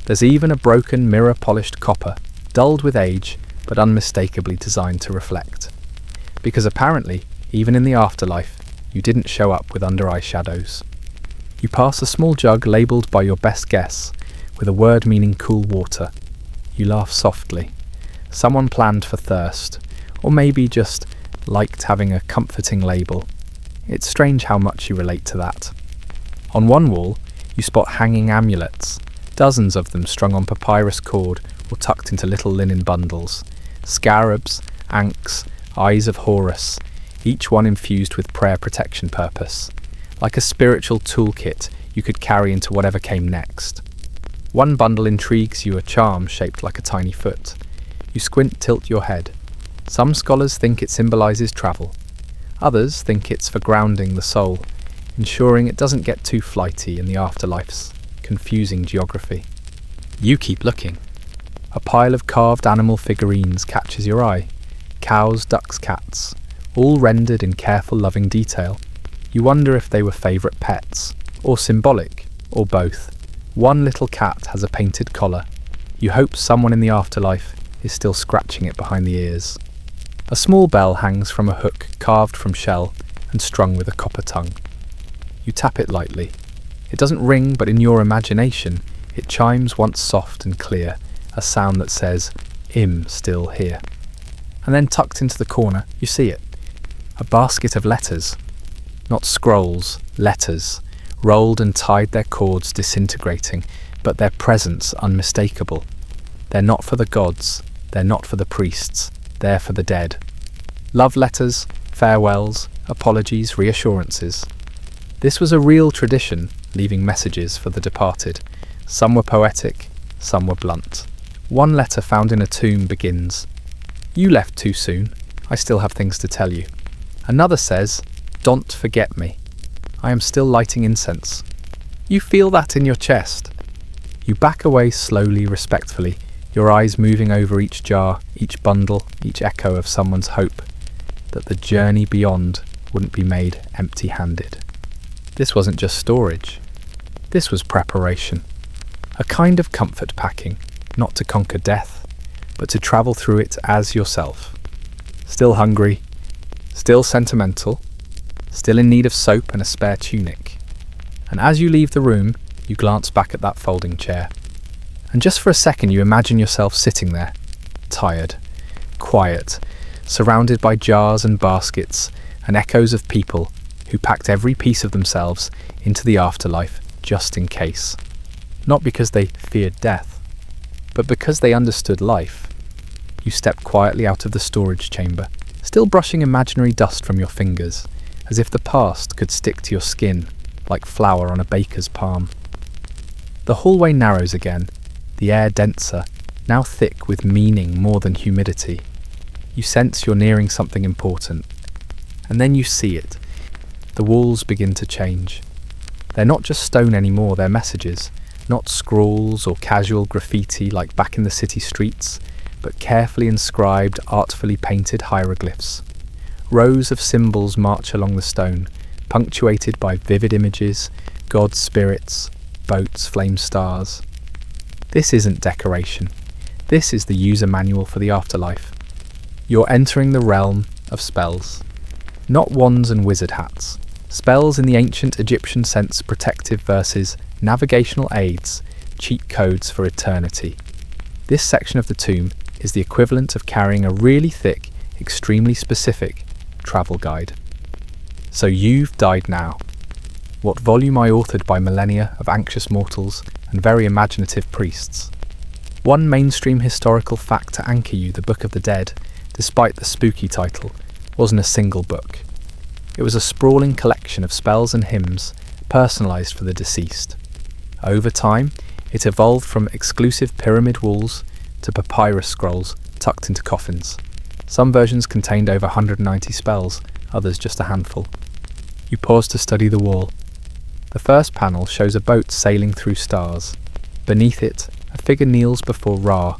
There's even a broken mirror-polished copper, dulled with age, but unmistakably designed to reflect. Because apparently, even in the afterlife, you didn't show up with under-eye shadows. You pass a small jug labelled by your best guess, with a word meaning cool water. You laugh softly. Someone planned for thirst, or maybe just liked having a comforting label. It's strange how much you relate to that. On one wall, you spot hanging amulets, dozens of them strung on papyrus cord or tucked into little linen bundles. Scarabs, ankhs, eyes of Horus, each one infused with prayer protection purpose. Like a spiritual toolkit you could carry into whatever came next. One bundle intrigues you, a charm shaped like a tiny foot. You squint, tilt your head. Some scholars think it symbolises travel. Others think it's for grounding the soul, ensuring it doesn't get too flighty in the afterlife's confusing geography. You keep looking. A pile of carved animal figurines catches your eye. Cows, ducks, cats, all rendered in careful, loving detail. You wonder if they were favourite pets, or symbolic, or both. One little cat has a painted collar. You hope someone in the afterlife is still scratching it behind the ears. A small bell hangs from a hook carved from shell and strung with a copper tongue. You tap it lightly. It doesn't ring, but in your imagination, it chimes once soft and clear, a sound that says, "Im still here." And then tucked into the corner, you see it. A basket of letters. Not scrolls, letters, rolled and tied, their cords disintegrating, but their presence unmistakable. They're not for the gods, they're not for the priests, they're for the dead. Love letters, farewells, apologies, reassurances. This was a real tradition, leaving messages for the departed. Some were poetic, some were blunt. One letter found in a tomb begins, "You left too soon, I still have things to tell you." Another says, "Don't forget me, I am still lighting incense." You feel that in your chest. You back away slowly, respectfully, your eyes moving over each jar, each bundle, each echo of someone's hope, that the journey beyond wouldn't be made empty-handed. This wasn't just storage. This was preparation. A kind of comfort packing, not to conquer death, but to travel through it as yourself. Still hungry, still sentimental, still in need of soap and a spare tunic. And as you leave the room, you glance back at that folding chair. And just for a second you imagine yourself sitting there, tired, quiet, surrounded by jars and baskets and echoes of people who packed every piece of themselves into the afterlife just in case. Not because they feared death, but because they understood life. You step quietly out of the storage chamber, still brushing imaginary dust from your fingers, as if the past could stick to your skin like flour on a baker's palm. The hallway narrows again, the air denser, now thick with meaning more than humidity. You sense you're nearing something important, and then you see it. The walls begin to change. They're not just stone anymore, they're messages, not scrawls or casual graffiti like back in the city streets, but carefully inscribed, artfully painted hieroglyphs. Rows of symbols march along the stone, punctuated by vivid images, gods, spirits, boats, flame stars. This isn't decoration. This is the user manual for the afterlife. You're entering the realm of spells. Not wands and wizard hats. Spells in the ancient Egyptian sense, protective verses, navigational aids, cheat codes for eternity. This section of the tomb is the equivalent of carrying a really thick, extremely specific travel guide. So you've died now. What volume I authored by millennia of anxious mortals and very imaginative priests. One mainstream historical fact to anchor you, the Book of the Dead, despite the spooky title, wasn't a single book. It was a sprawling collection of spells and hymns personalised for the deceased. Over time, it evolved from exclusive pyramid walls to papyrus scrolls tucked into coffins. Some versions contained over 190 spells, others just a handful. You pause to study the wall. The first panel shows a boat sailing through stars. Beneath it, a figure kneels before Ra,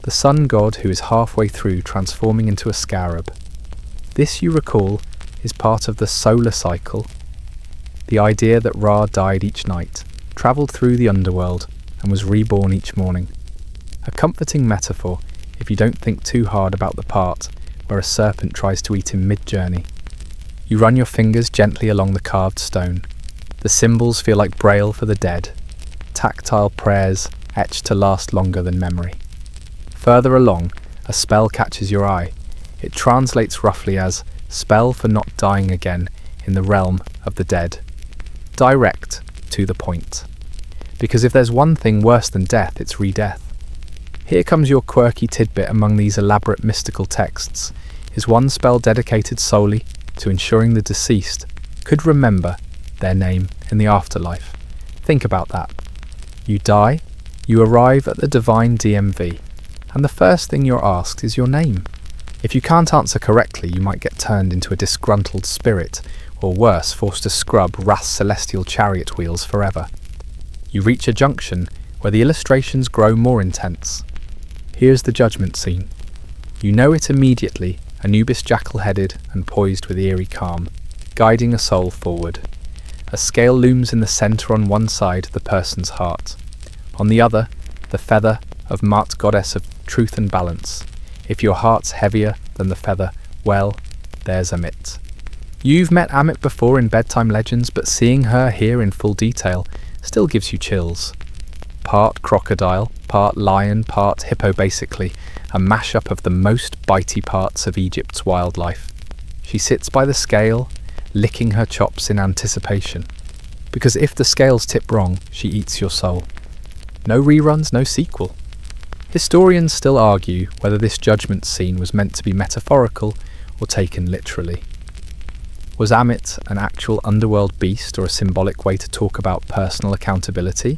the sun god who is halfway through transforming into a scarab. This, you recall, is part of the solar cycle, the idea that Ra died each night, travelled through the underworld, and was reborn each morning. A comforting metaphor if you don't think too hard about the part where a serpent tries to eat him mid-journey. You run your fingers gently along the carved stone. The symbols feel like braille for the dead, tactile prayers etched to last longer than memory. Further along, a spell catches your eye. It translates roughly as spell for not dying again in the realm of the dead. Direct, to the point. Because if there's one thing worse than death, it's re-death. Here comes your quirky tidbit among these elaborate mystical texts. Is one spell dedicated solely to ensuring the deceased could remember their name in the afterlife. Think about that. You die, you arrive at the divine DMV, and the first thing you're asked is your name. If you can't answer correctly, you might get turned into a disgruntled spirit, or worse, forced to scrub Wrath's celestial chariot wheels forever. You reach a junction where the illustrations grow more intense. Here's the judgment scene. You know it immediately, Anubis jackal-headed and poised with eerie calm, guiding a soul forward. A scale looms in the centre on one side, the person's heart. On the other, the feather of Mart, goddess of truth and balance. If your heart's heavier than the feather, well, there's Amit. You've met Amit before in bedtime legends, but seeing her here in full detail still gives you chills. part crocodile, part lion, part hippo, basically a mashup of the most bitey parts of Egypt's wildlife. She sits by the scale, licking her chops in anticipation. Because if the scales tip wrong, she eats your soul. No reruns, no sequel. Historians still argue whether this judgment scene was meant to be metaphorical or taken literally. Was Amit an actual underworld beast or a symbolic way to talk about personal accountability?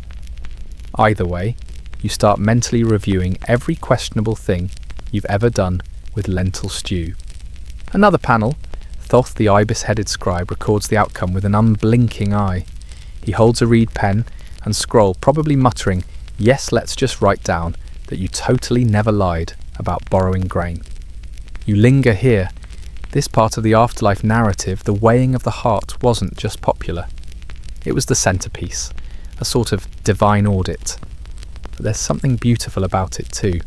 Either way, you start mentally reviewing every questionable thing you've ever done with lentil stew. Another panel, Thoth the ibis-headed scribe records the outcome with an unblinking eye. He holds a reed pen and scroll, probably muttering, "Yes, let's just write down that you totally never lied about borrowing grain." You linger here. This part of the afterlife narrative, the weighing of the heart, wasn't just popular. It was the centerpiece, a sort of divine audit. But there's something beautiful about it too,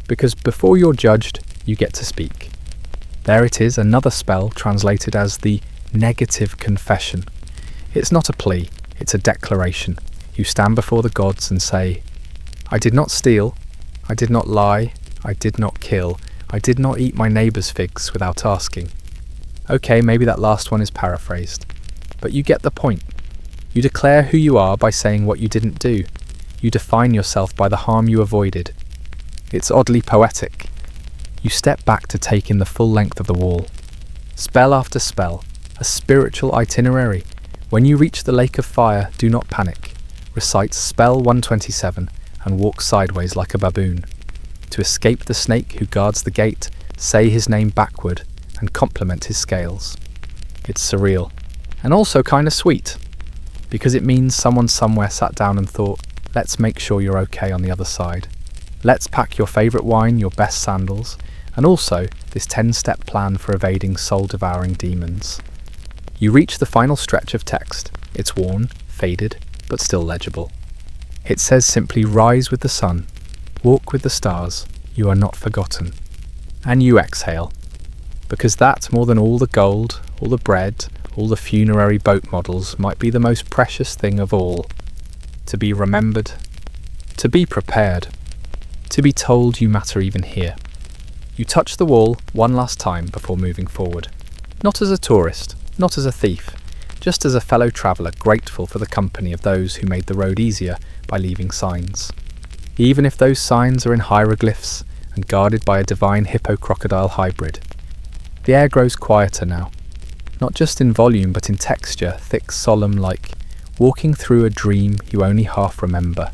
because before you're judged, you get to speak. There it is, another spell translated as the negative confession. It's not a plea, it's a declaration. You stand before the gods and say, "I did not steal, I did not lie, I did not kill, I did not eat my neighbour's figs without asking." Okay, maybe that last one is paraphrased, but you get the point. You declare who you are by saying what you didn't do. You define yourself by the harm you avoided. It's oddly poetic. You step back to take in the full length of the wall. Spell after spell, a spiritual itinerary. When you reach the lake of fire, do not panic. Recite spell 127 and walk sideways like a baboon. To escape the snake who guards the gate, say his name backward and compliment his scales. It's surreal, and also kinda sweet, because it means someone somewhere sat down and thought, let's make sure you're okay on the other side. Let's pack your favourite wine, your best sandals, and also this 10-step plan for evading soul-devouring demons. You reach the final stretch of text. It's worn, faded, but still legible. It says simply, "Rise with the sun, walk with the stars, you are not forgotten." And you exhale, because that, more than all the gold, all the bread, all the funerary boat models, might be the most precious thing of all. To be remembered, to be prepared, to be told you matter even here. You touch the wall one last time before moving forward. Not as a tourist, not as a thief, just as a fellow traveller grateful for the company of those who made the road easier by leaving signs. Even if those signs are in hieroglyphs and guarded by a divine hippo-crocodile hybrid. The air grows quieter now, not just in volume but in texture, thick, solemn, like walking through a dream you only half remember.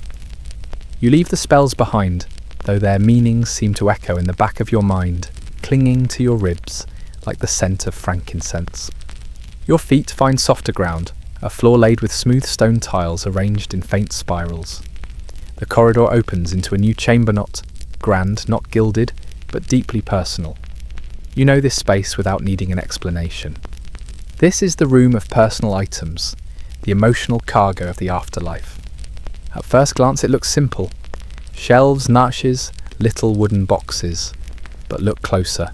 You leave the spells behind, though their meanings seem to echo in the back of your mind, clinging to your ribs like the scent of frankincense. Your feet find softer ground, a floor laid with smooth stone tiles arranged in faint spirals. The corridor opens into a new chamber, not grand, not gilded, but deeply personal. You know this space without needing an explanation. This is the room of personal items, the emotional cargo of the afterlife. At first glance it looks simple. Shelves, niches, little wooden boxes. But look closer.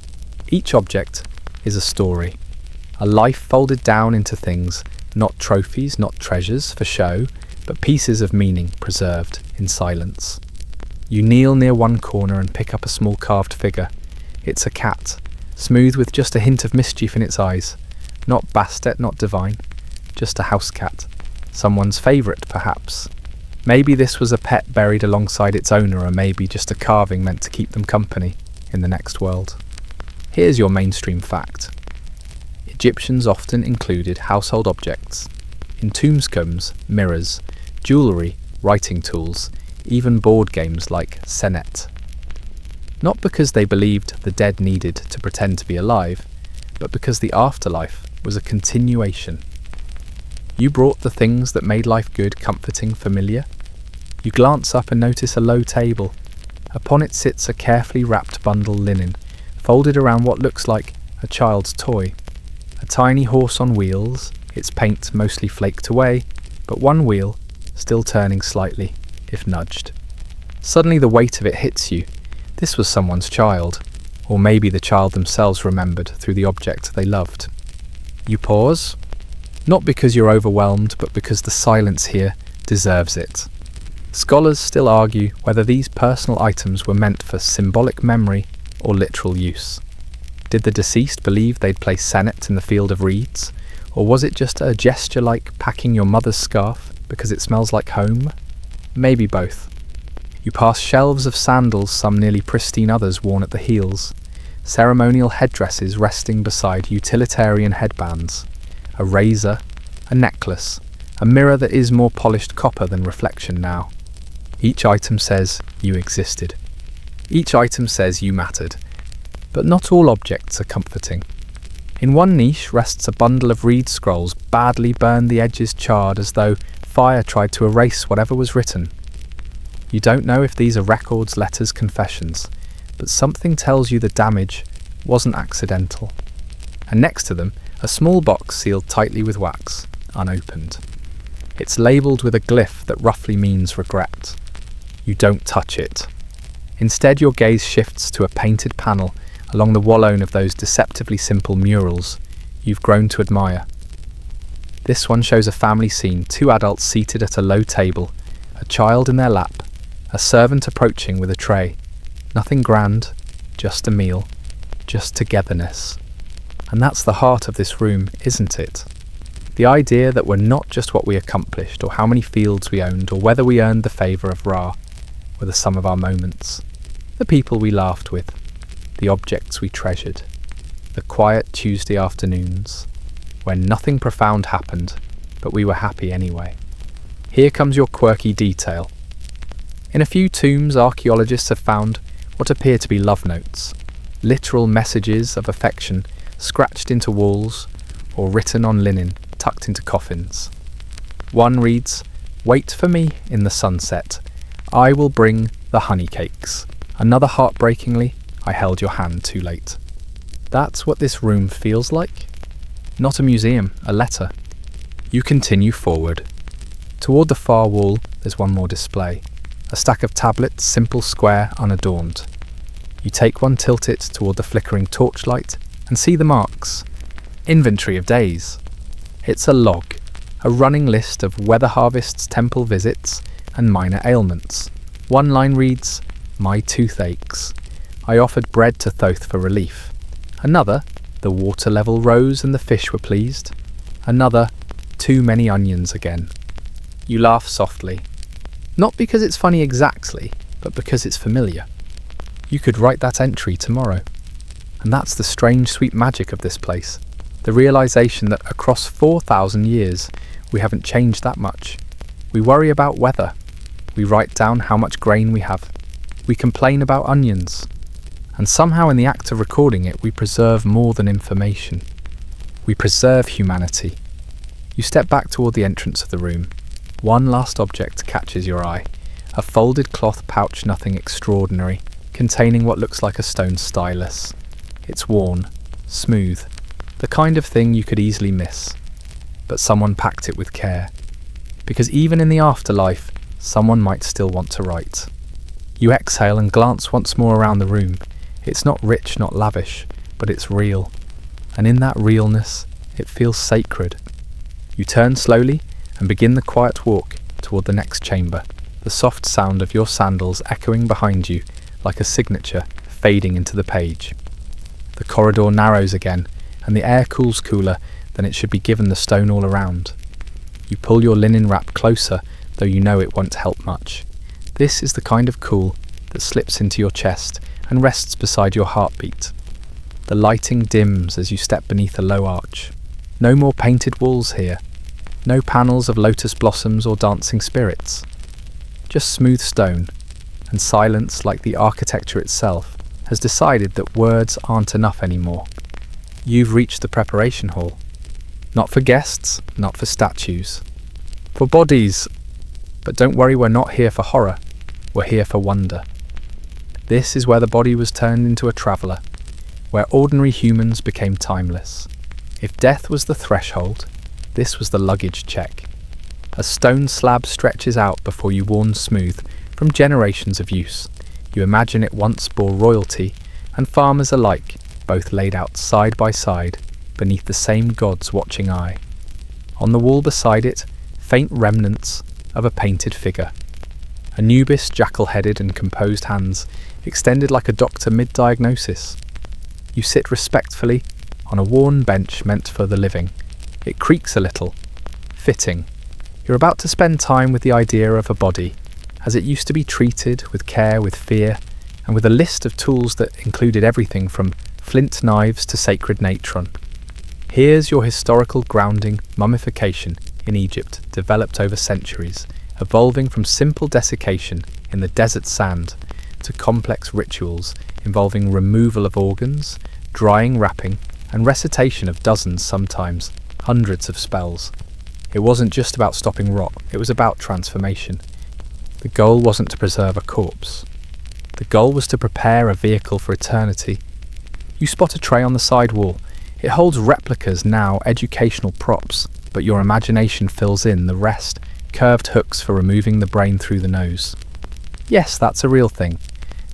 Each object is a story. A life folded down into things, not trophies, not treasures for show, but pieces of meaning preserved in silence. You kneel near one corner and pick up a small carved figure. It's a cat, smooth with just a hint of mischief in its eyes. Not Bastet, not divine, just a house cat. Someone's favourite, perhaps. Maybe this was a pet buried alongside its owner, or maybe just a carving meant to keep them company in the next world. Here's your mainstream fact. Egyptians often included household objects. In tombstones, mirrors, jewellery, writing tools, even board games like Senet. Not because they believed the dead needed to pretend to be alive, but because the afterlife was a continuation. You brought the things that made life good, comforting, familiar. You glance up and notice a low table. Upon it sits a carefully wrapped bundle linen, folded around what looks like a child's toy. A tiny horse on wheels, its paint mostly flaked away, but one wheel still turning slightly, if nudged. Suddenly the weight of it hits you. This was someone's child, or maybe the child themselves remembered through the object they loved. You pause, not because you're overwhelmed, but because the silence here deserves it. Scholars still argue whether these personal items were meant for symbolic memory or literal use. Did the deceased believe they'd place senet in the field of reeds, or was it just a gesture like packing your mother's scarf because it smells like home? Maybe both. You pass shelves of sandals, some nearly pristine, others worn at the heels, ceremonial headdresses resting beside utilitarian headbands, a razor, a necklace, a mirror that is more polished copper than reflection now. Each item says you existed. Each item says you mattered. But not all objects are comforting. In one niche rests a bundle of reed scrolls, badly burned, the edges charred, as though fire tried to erase whatever was written. You don't know if these are records, letters, confessions, but something tells you the damage wasn't accidental. And next to them, a small box sealed tightly with wax, unopened. It's labelled with a glyph that roughly means regret. You don't touch it. Instead, your gaze shifts to a painted panel along the wallone of those deceptively simple murals you've grown to admire. This one shows a family scene, two adults seated at a low table, a child in their lap, a servant approaching with a tray. Nothing grand, just a meal, just togetherness. And that's the heart of this room, isn't it? The idea that we're not just what we accomplished, or how many fields we owned, or whether we earned the favour of Ra, were the sum of our moments, the people we laughed with, the objects we treasured, the quiet Tuesday afternoons, when nothing profound happened, but we were happy anyway. Here comes your quirky detail. In a few tombs, archaeologists have found what appear to be love notes, literal messages of affection scratched into walls or written on linen tucked into coffins. One reads, "Wait for me in the sunset. I will bring the honey cakes." Another, heartbreakingly, "I held your hand too late." That's what this room feels like. Not a museum, a letter. You continue forward. Toward the far wall, there's one more display. A stack of tablets, simple, square, unadorned. You take one, tilt it toward the flickering torchlight, and see the marks. Inventory of days. It's a log, a running list of weather harvests, temple visits, and minor ailments. One line reads, "My tooth aches. I offered bread to Thoth for relief." Another, "The water level rose and the fish were pleased." Another, "Too many onions again." You laugh softly. Not because it's funny exactly, but because it's familiar. You could write that entry tomorrow. And that's the strange, sweet magic of this place. The realization that across 4,000 years, we haven't changed that much. We worry about weather. We write down how much grain we have. We complain about onions. And somehow in the act of recording it, we preserve more than information. We preserve humanity. You step back toward the entrance of the room. One last object catches your eye. A folded cloth pouch, nothing extraordinary, containing what looks like a stone stylus. It's worn, smooth, the kind of thing you could easily miss. But someone packed it with care. Because even in the afterlife, someone might still want to write. You exhale and glance once more around the room. It's not rich, not lavish, but it's real. And in that realness, it feels sacred. You turn slowly and begin the quiet walk toward the next chamber, the soft sound of your sandals echoing behind you like a signature fading into the page. The corridor narrows again, and the air cools cooler than it should be given the stone all around. You pull your linen wrap closer, though you know it won't help much. This is the kind of cool that slips into your chest and rests beside your heartbeat. The lighting dims as you step beneath a low arch. No more painted walls here. No panels of lotus blossoms or dancing spirits. Just smooth stone, and silence, like the architecture itself, has decided that words aren't enough anymore. You've reached the preparation hall. Not for guests, not for statues. For bodies. But don't worry, we're not here for horror. We're here for wonder. This is where the body was turned into a traveller, where ordinary humans became timeless. If death was the threshold, this was the luggage check. A stone slab stretches out before you, worn smooth from generations of use. You imagine it once bore royalty and farmers alike, both laid out side by side beneath the same God's watching eye. On the wall beside it, faint remnants of a painted figure. Anubis, jackal-headed and composed hands, extended like a doctor mid-diagnosis. You sit respectfully on a worn bench meant for the living. It creaks a little. Fitting. You're about to spend time with the idea of a body, as it used to be treated, with care, with fear, and with a list of tools that included everything from flint knives to sacred natron. Here's your historical grounding mummification in Egypt, developed over centuries, evolving from simple desiccation in the desert sand to complex rituals involving removal of organs, drying, wrapping, and recitation of dozens, sometimes hundreds of spells. It wasn't just about stopping rot, it was about transformation. The goal wasn't to preserve a corpse. The goal was to prepare a vehicle for eternity. You spot a tray on the side wall. It holds replicas, now educational props, but your imagination fills in the rest, curved hooks for removing the brain through the nose. Yes, that's a real thing.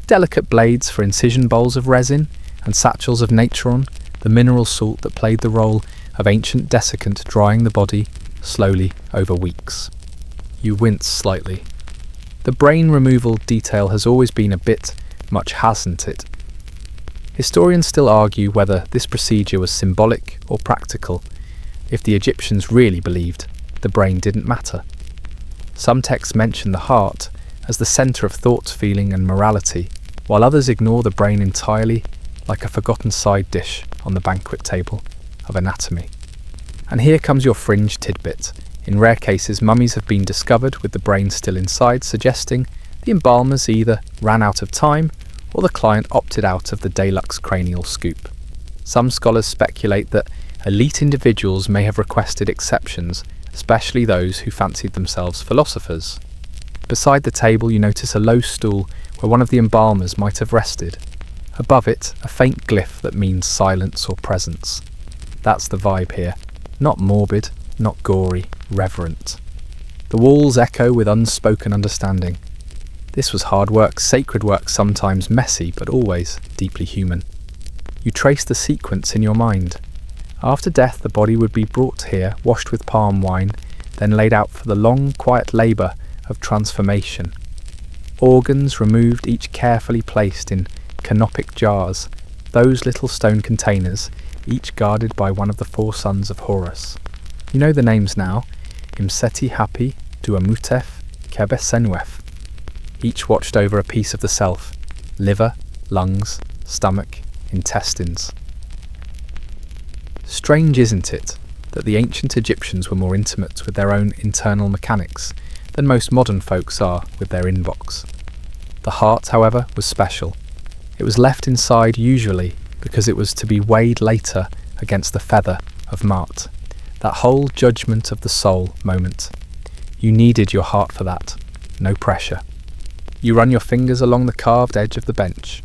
Delicate blades for incision bowls of resin, and satchels of natron, the mineral salt that played the role of ancient desiccant drying the body slowly over weeks. You wince slightly. The brain removal detail has always been a bit much, hasn't it? Historians still argue whether this procedure was symbolic or practical, if the Egyptians really believed the brain didn't matter. Some texts mention the heart as the centre of thought, feeling and morality, while others ignore the brain entirely, like a forgotten side dish on the banquet table of anatomy. And here comes your fringe tidbit. In rare cases, mummies have been discovered with the brain still inside, suggesting the embalmers either ran out of time or the client opted out of the deluxe cranial scoop. Some scholars speculate that elite individuals may have requested exceptions, especially those who fancied themselves philosophers. Beside the table you notice a low stool where one of the embalmers might have rested. Above it, a faint glyph that means silence or presence. That's the vibe here. Not morbid, not gory, reverent. The walls echo with unspoken understanding. This was hard work, sacred work, sometimes messy, but always deeply human. You trace the sequence in your mind. After death, the body would be brought here, washed with palm wine, then laid out for the long, quiet labour of transformation. Organs removed, each carefully placed in canopic jars, those little stone containers, each guarded by one of the four sons of Horus. You know the names now: Imseti Hapi, Duamutef, Kebesenwef. Each watched over a piece of the self: liver, lungs, stomach, intestines. Strange, isn't it, that the ancient Egyptians were more intimate with their own internal mechanics than most modern folks are with their inbox. The heart, however, was special. It was left inside usually because it was to be weighed later against the feather of Mart, that whole judgment of the soul moment. You needed your heart for that, no pressure. You run your fingers along the carved edge of the bench.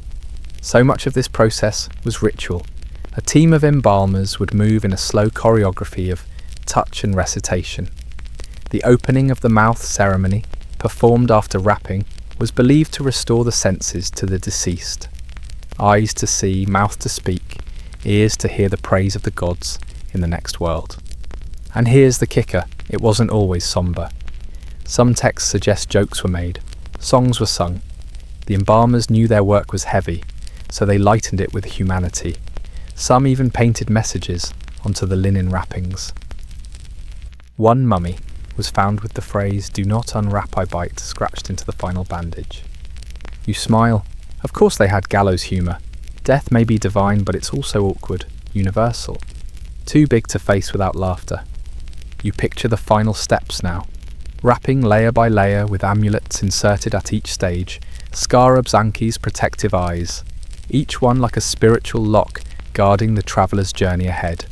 So much of this process was ritual. A team of embalmers would move in a slow choreography of touch and recitation. The opening of the mouth ceremony, performed after wrapping, was believed to restore the senses to the deceased. Eyes to see, mouth to speak, ears to hear the praise of the gods in the next world. And here's the kicker: it wasn't always sombre. Some texts suggest jokes were made, songs were sung. The embalmers knew their work was heavy, so they lightened it with humanity. Some even painted messages onto the linen wrappings. One mummy was found with the phrase "Do not unwrap, I bite" scratched into the final bandage. You smile. Of course they had gallows humour. Death may be divine, but it's also awkward, universal. Too big to face without laughter. You picture the final steps now. Wrapping layer by layer with amulets inserted at each stage, scarabs, anki's protective eyes, each one like a spiritual lock guarding the traveller's journey ahead.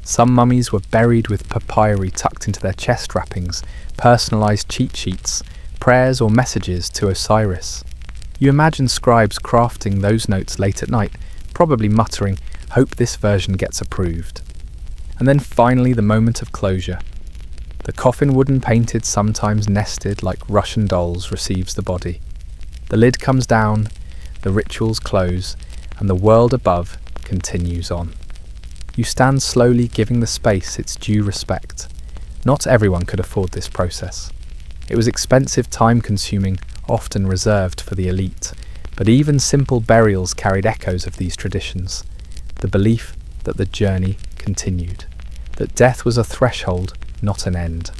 Some mummies were buried with papyri tucked into their chest wrappings, personalised cheat sheets, prayers or messages to Osiris. You imagine scribes crafting those notes late at night, probably muttering, "Hope this version gets approved." And then finally the moment of closure. The coffin, wooden painted, sometimes nested like Russian dolls, receives the body. The lid comes down, the rituals close, and the world above continues on. You stand slowly, giving the space its due respect. Not everyone could afford this process. It was expensive, time-consuming, often reserved for the elite, but even simple burials carried echoes of these traditions. The belief that the journey continued, that death was a threshold, not an end.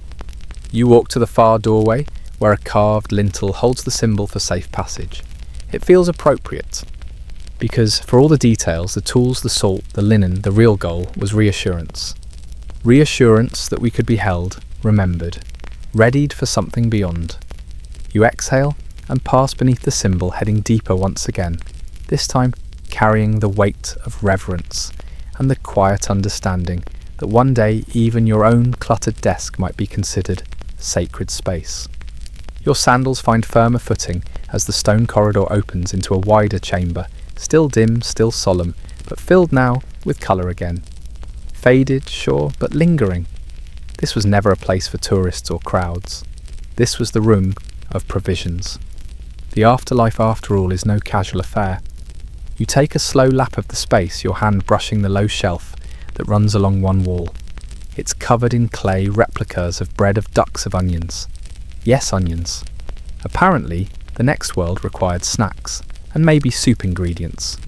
You walk to the far doorway, where a carved lintel holds the symbol for safe passage. It feels appropriate, because for all the details, the tools, the salt, the linen, the real goal was reassurance. Reassurance that we could be held, remembered, readied for something beyond. You exhale and pass beneath the symbol, heading deeper once again, this time carrying the weight of reverence and the quiet understanding that one day even your own cluttered desk might be considered sacred space. Your sandals find firmer footing as the stone corridor opens into a wider chamber, still dim, still solemn, but filled now with colour again. Faded, sure, but lingering. This was never a place for tourists or crowds. This was the room of provisions. The afterlife, after all, is no casual affair. You take a slow lap of the space, your hand brushing the low shelf that runs along one wall. It's covered in clay replicas of bread of ducks of onions. Yes, onions. Apparently, the next world required snacks, and maybe soup ingredients.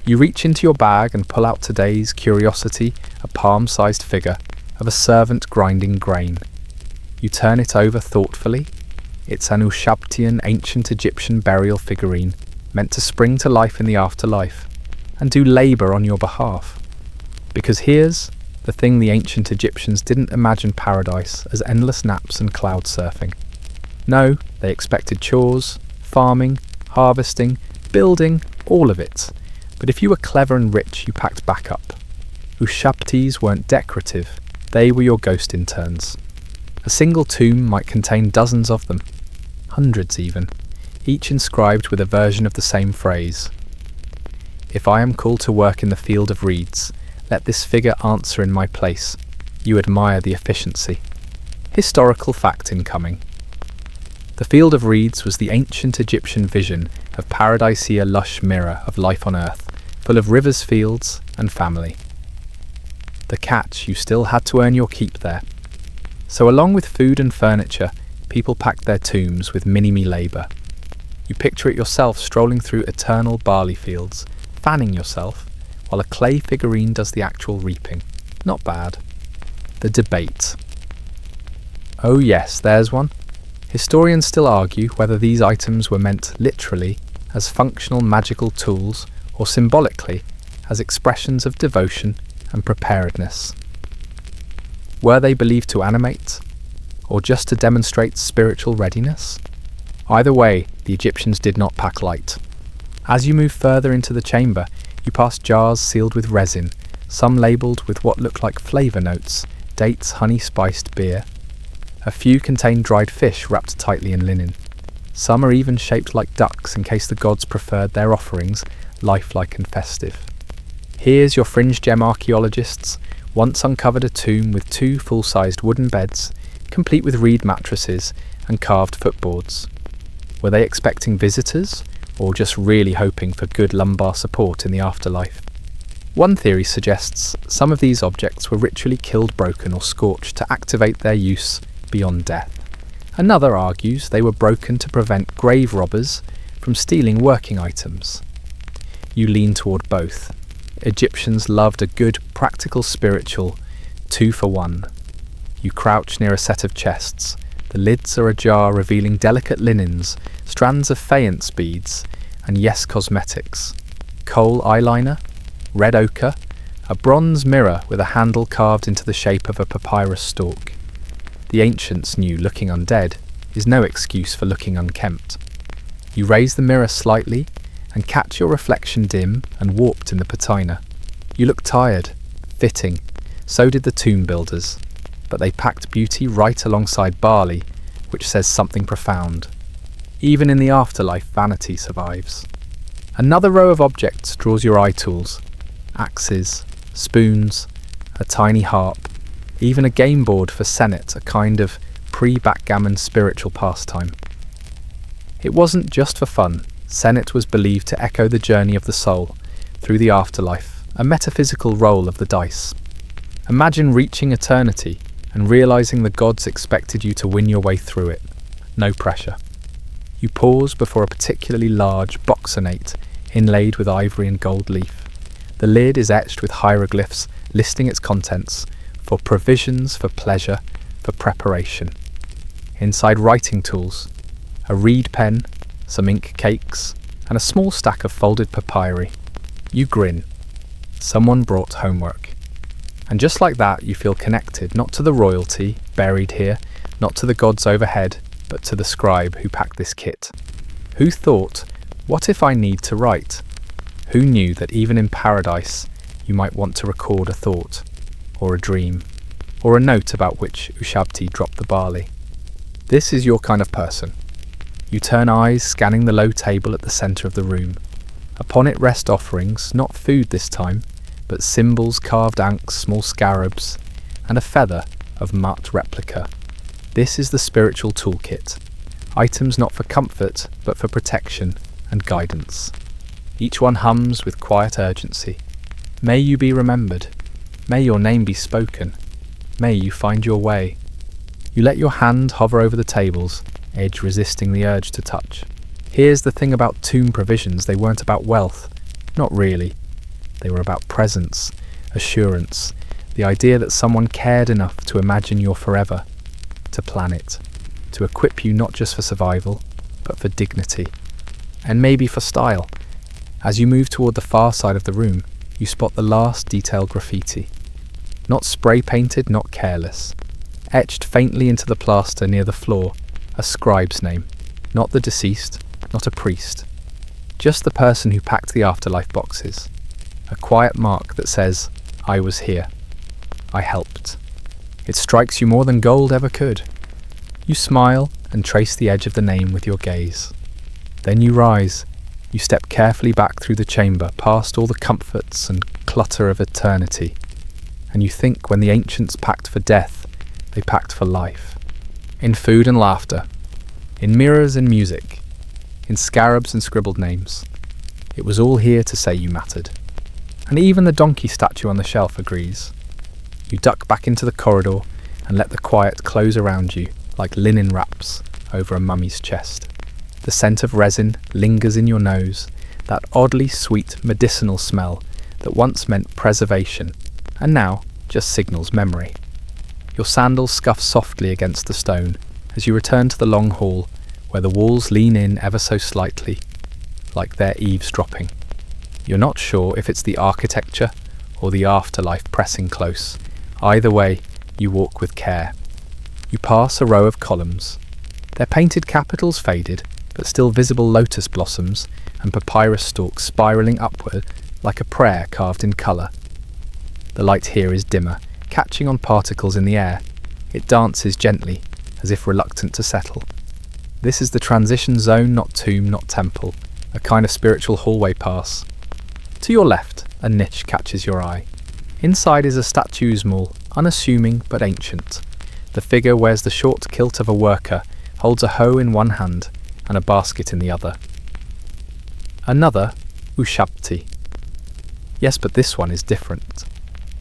You reach into your bag and pull out today's curiosity, a palm-sized figure of a servant grinding grain. You turn it over thoughtfully. It's an Ushabtian ancient Egyptian burial figurine, meant to spring to life in the afterlife, and do labour on your behalf. Because here's the thing: the ancient Egyptians didn't imagine paradise as endless naps and cloud surfing. No, they expected chores, farming, harvesting, building, all of it. But if you were clever and rich, you packed back up. Ushabtis weren't decorative, they were your ghost interns. A single tomb might contain dozens of them, hundreds even, each inscribed with a version of the same phrase. If I am called to work in the field of reeds, let this figure answer in my place. You admire the efficiency. Historical fact incoming. The field of reeds was the ancient Egyptian vision of paradisia, lush mirror of life on earth, full of rivers, fields, and family. The catch: you still had to earn your keep there. So along with food and furniture, people packed their tombs with mini-me labour. You picture it yourself strolling through eternal barley fields, fanning yourself, while a clay figurine does the actual reaping. Not bad. The debate. Oh yes, there's one. Historians still argue whether these items were meant literally as functional magical tools or symbolically as expressions of devotion and preparedness. Were they believed to animate, or just to demonstrate spiritual readiness? Either way, the Egyptians did not pack light. As you move further into the chamber, you pass jars sealed with resin, some labelled with what look like flavour notes, dates, honey-spiced beer. A few contain dried fish wrapped tightly in linen. Some are even shaped like ducks in case the gods preferred their offerings lifelike and festive. Here's your fringe gem archaeologists once uncovered a tomb with 2 full-sized wooden beds, complete with reed mattresses and carved footboards. Were they expecting visitors, or just really hoping for good lumbar support in the afterlife? One theory suggests some of these objects were ritually killed, broken, or scorched to activate their use beyond death. Another argues they were broken to prevent grave robbers from stealing working items. You lean toward both. Egyptians loved a good, practical, spiritual 2-for-1. You crouch near a set of chests. The lids are ajar, revealing delicate linens, strands of faience beads, and yes, cosmetics. Kohl eyeliner, red ochre, a bronze mirror with a handle carved into the shape of a papyrus stalk. The ancients knew looking undead is no excuse for looking unkempt. You raise the mirror slightly and catch your reflection dim and warped in the patina. You look tired, fitting. So did the tomb builders, but they packed beauty right alongside barley, which says something profound. Even in the afterlife, vanity survives. Another row of objects draws your eye tools. Axes, spoons, a tiny harp, even a game board for Senate, a kind of pre-backgammon spiritual pastime. It wasn't just for fun. Senate was believed to echo the journey of the soul through the afterlife, a metaphysical roll of the dice. Imagine reaching eternity and realizing the gods expected you to win your way through it. no pressure. You pause before a particularly large boxonate inlaid with ivory and gold leaf. The lid is etched with hieroglyphs listing its contents for provisions, for pleasure, for preparation. Inside, writing tools, a reed pen, some ink cakes, and a small stack of folded papyri. You grin. Someone brought homework. And just like that, you feel connected, not to the royalty buried here, not to the gods overhead, but to the scribe who packed this kit. Who thought, what if I need to write? Who knew that even in paradise, you might want to record a thought, or a dream, or a note about which Ushabti dropped the barley? This is your kind of person. You turn eyes, scanning the low table at the centre of the room. Upon it rest offerings, not food this time, but symbols, carved ankhs, small scarabs, and a feather of matte replica. This is the spiritual toolkit. Items not for comfort, but for protection and guidance. Each one hums with quiet urgency. May you be remembered. May your name be spoken. May you find your way. You let your hand hover over the tables, edge resisting the urge to touch. Here's the thing about tomb provisions, they weren't about wealth. Not really. They were about presence, assurance, the idea that someone cared enough to imagine your forever, to plan it, to equip you not just for survival, but for dignity, and maybe for style. As you move toward the far side of the room, you spot the last detailed graffiti. Not spray painted, not careless. Etched faintly into the plaster near the floor, a scribe's name. Not the deceased, not a priest. Just the person who packed the afterlife boxes. A quiet mark that says, I was here. I helped. It strikes you more than gold ever could. You smile and trace the edge of the name with your gaze. Then you rise. You step carefully back through the chamber, past all the comforts and clutter of eternity. And you think when the ancients packed for death, they packed for life. In food and laughter. In mirrors and music. In scarabs and scribbled names. It was all here to say you mattered. And even the donkey statue on the shelf agrees. You duck back into the corridor and let the quiet close around you like linen wraps over a mummy's chest. The scent of resin lingers in your nose, that oddly sweet medicinal smell that once meant preservation and now just signals memory. Your sandals scuff softly against the stone as you return to the long hall where the walls lean in ever so slightly, like they're eavesdropping. You're not sure if it's the architecture or the afterlife pressing close. Either way, you walk with care. You pass a row of columns. Their painted capitals faded, but still visible lotus blossoms and papyrus stalks spiralling upward like a prayer carved in colour. The light here is dimmer, catching on particles in the air. It dances gently, as if reluctant to settle. This is the transition zone, not tomb, not temple, a kind of spiritual hallway pass. To your left, a niche catches your eye. Inside is a statue Uzmal, unassuming but ancient. The figure wears the short kilt of a worker, holds a hoe in one hand and a basket in the other. Another, Ushabti. Yes, but this one is different.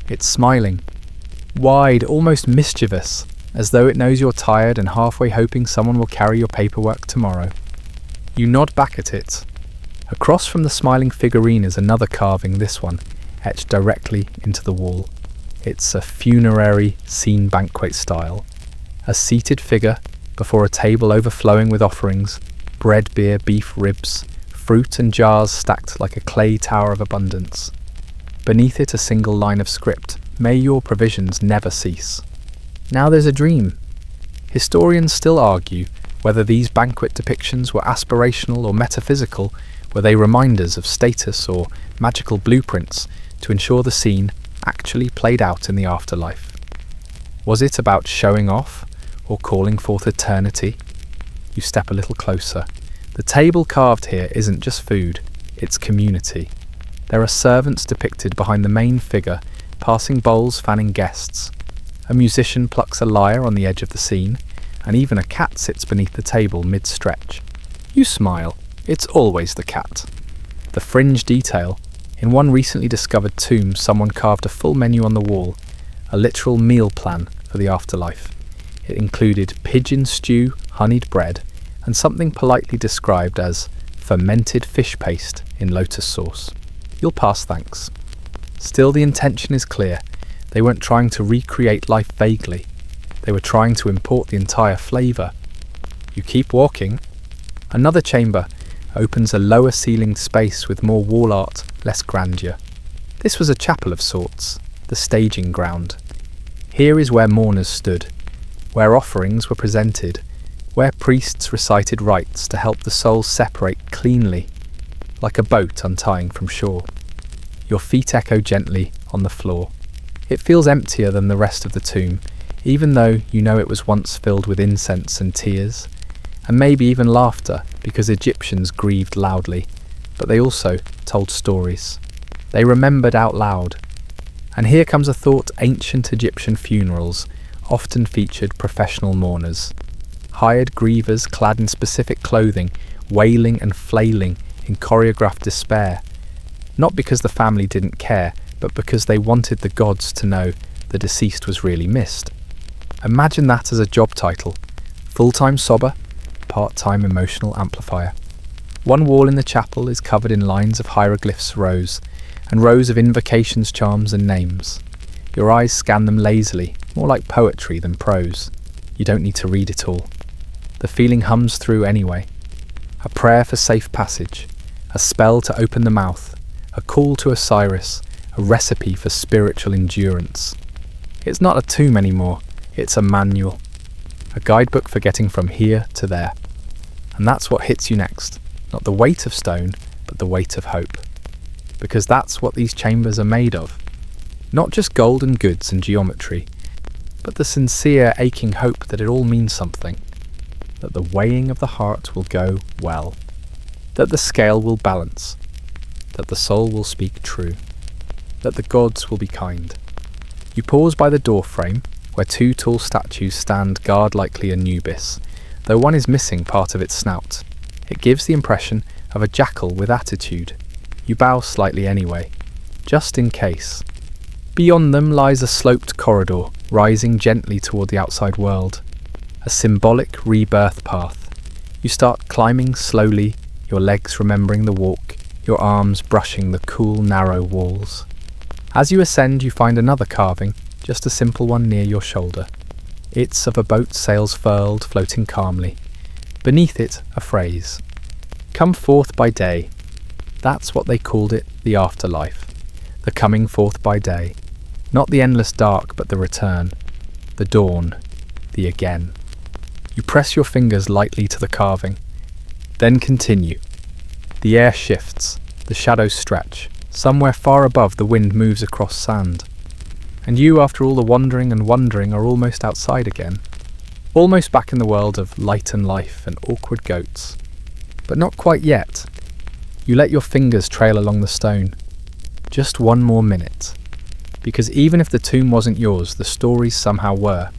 It's smiling. Wide, almost mischievous, as though it knows you're tired and halfway hoping someone will carry your paperwork tomorrow. You nod back at it. Across from the smiling figurine is another carving, this one, etched directly into the wall. It's a funerary scene banquet style. A seated figure before a table overflowing with offerings, bread, beer, beef, ribs, fruit and jars stacked like a clay tower of abundance. Beneath it a single line of script, may your provisions never cease. Now there's a dream. Historians still argue whether these banquet depictions were aspirational or metaphysical. Were they reminders of status or magical blueprints to ensure the scene actually played out in the afterlife? Was it about showing off or calling forth eternity? You step a little closer. The table carved here isn't just food, it's community. There are servants depicted behind the main figure, passing bowls fanning guests. A musician plucks a lyre on the edge of the scene, and even a cat sits beneath the table mid-stretch. You smile. It's always the cat. The fringe detail. In one recently discovered tomb, someone carved a full menu on the wall, a literal meal plan for the afterlife. It included pigeon stew, honeyed bread, and something politely described as fermented fish paste in lotus sauce. You'll pass thanks. Still, the intention is clear. They weren't trying to recreate life vaguely. They were trying to import the entire flavour. You keep walking. Another chamber opens a lower ceilinged space with more wall art, less grandeur. This was a chapel of sorts, the staging ground. Here is where mourners stood, where offerings were presented, where priests recited rites to help the soul separate cleanly, like a boat untying from shore. Your feet echo gently on the floor. It feels emptier than the rest of the tomb, even though you know it was once filled with incense and tears, and maybe even laughter, because Egyptians grieved loudly, but they also told stories. They remembered out loud. And here comes a thought: ancient Egyptian funerals often featured professional mourners, hired grievers clad in specific clothing, wailing and flailing in choreographed despair, not because the family didn't care, but because they wanted the gods to know the deceased was really missed. Imagine that as a job title: full-time sobber, part-time emotional amplifier. One wall in the chapel is covered in lines of hieroglyphs rows, and rows of invocations, charms and names. Your eyes scan them lazily, more like poetry than prose. You don't need to read it all. The feeling hums through anyway. A prayer for safe passage, a spell to open the mouth, a call to Osiris, a recipe for spiritual endurance. It's not a tomb anymore, it's a manual. A guidebook for getting from here to there. And that's what hits you next. Not the weight of stone, but the weight of hope. Because that's what these chambers are made of. Not just golden goods and geometry, but the sincere, aching hope that it all means something. That the weighing of the heart will go well. That the scale will balance. That the soul will speak true. That the gods will be kind. You pause by the door frame, where two tall statues stand guard likely Anubis, though one is missing part of its snout. It gives the impression of a jackal with attitude. You bow slightly anyway, just in case. Beyond them lies a sloped corridor, rising gently toward the outside world. A symbolic rebirth path. You start climbing slowly, your legs remembering the walk, your arms brushing the cool, narrow walls. As you ascend, you find another carving, just a simple one near your shoulder. It's of a boat, sails furled, floating calmly. Beneath it, a phrase. Come forth by day. That's what they called it, the afterlife. The coming forth by day. Not the endless dark, but the return. The dawn. The again. You press your fingers lightly to the carving. Then continue. The air shifts. The shadows stretch. Somewhere far above, the wind moves across sand. And you, after all the wandering and wondering, are almost outside again. Almost back in the world of light and life and awkward goats. But not quite yet. You let your fingers trail along the stone. Just one more minute. Because even if the tomb wasn't yours, the stories somehow were.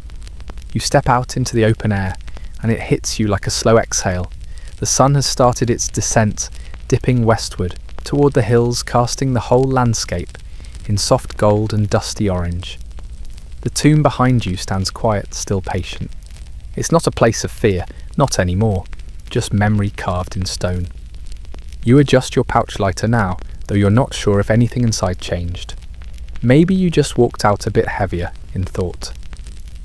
You step out into the open air, and it hits you like a slow exhale. The sun has started its descent, dipping westward, toward the hills, casting the whole landscape in soft gold and dusty orange. The tomb behind you stands quiet, still patient. It's not a place of fear, not anymore, just memory carved in stone. You adjust your pouch lighter now, though you're not sure if anything inside changed. Maybe you just walked out a bit heavier in thought.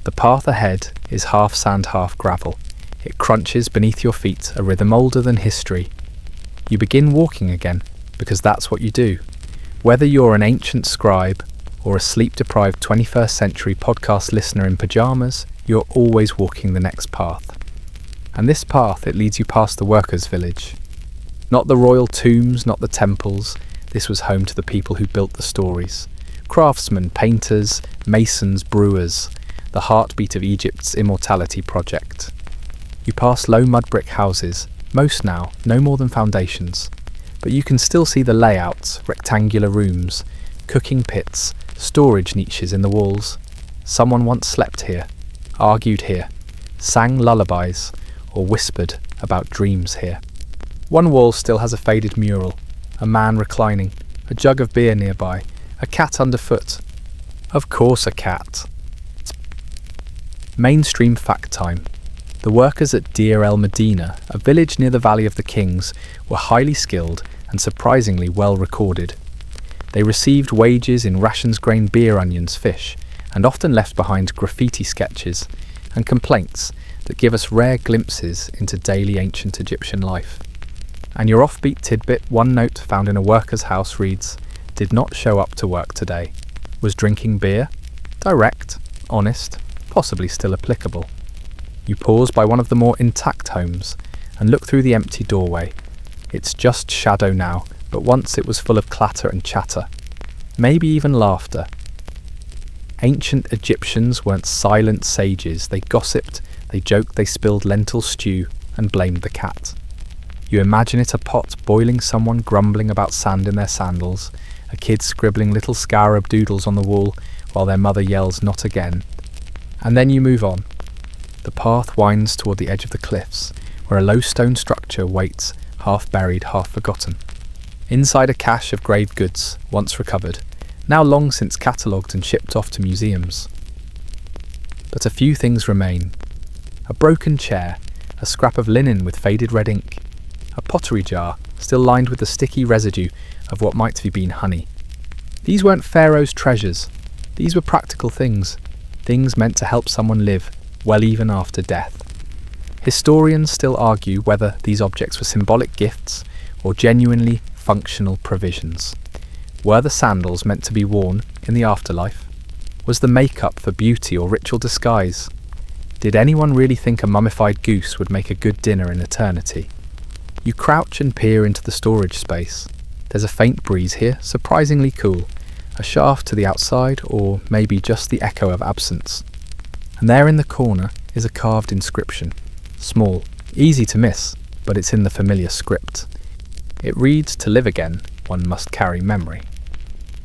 The path ahead is half sand, half gravel. It crunches beneath your feet, a rhythm older than history. You begin walking again, because that's what you do. Whether you're an ancient scribe or a sleep-deprived 21st century podcast listener in pyjamas, you're always walking the next path. And this path, it leads you past the workers' village. Not the royal tombs, not the temples. This was home to the people who built the stories. Craftsmen, painters, masons, brewers. The heartbeat of Egypt's immortality project. You pass low mud brick houses, most now no more than foundations. But you can still see the layouts, rectangular rooms, cooking pits, storage niches in the walls. Someone once slept here, argued here, sang lullabies, or whispered about dreams here. One wall still has a faded mural, a man reclining, a jug of beer nearby, a cat underfoot. Of course a cat. Mainstream fact time. The workers at Deir el Medina, a village near the Valley of the Kings, were highly skilled and surprisingly well recorded. They received wages in rations grain, beer, onions, fish, and often left behind graffiti sketches and complaints that give us rare glimpses into daily ancient Egyptian life. And your offbeat tidbit, one note found in a worker's house reads, "Did not show up to work today. Was drinking beer." Direct, honest, possibly still applicable. You pause by one of the more intact homes and look through the empty doorway. It's just shadow now, but once it was full of clatter and chatter. Maybe even laughter. Ancient Egyptians weren't silent sages. They gossiped, they joked, they spilled lentil stew and blamed the cat. You imagine it a pot boiling, someone grumbling about sand in their sandals, a kid scribbling little scarab doodles on the wall while their mother yells, "Not again." And then you move on. The path winds toward the edge of the cliffs, where a low stone structure waits, half buried, half forgotten. Inside a cache of grave goods, once recovered, now long since catalogued and shipped off to museums. But a few things remain. A broken chair, a scrap of linen with faded red ink, a pottery jar still lined with the sticky residue of what might have been honey. These weren't Pharaoh's treasures. These were practical things, things meant to help someone live, well even after death. Historians still argue whether these objects were symbolic gifts or genuinely functional provisions. Were the sandals meant to be worn in the afterlife? Was the makeup for beauty or ritual disguise? Did anyone really think a mummified goose would make a good dinner in eternity? You crouch and peer into the storage space. There's a faint breeze here, surprisingly cool, a shaft to the outside, or maybe just the echo of absence. And there in the corner is a carved inscription. Small, easy to miss, but it's in the familiar script. It reads, "To live again, one must carry memory."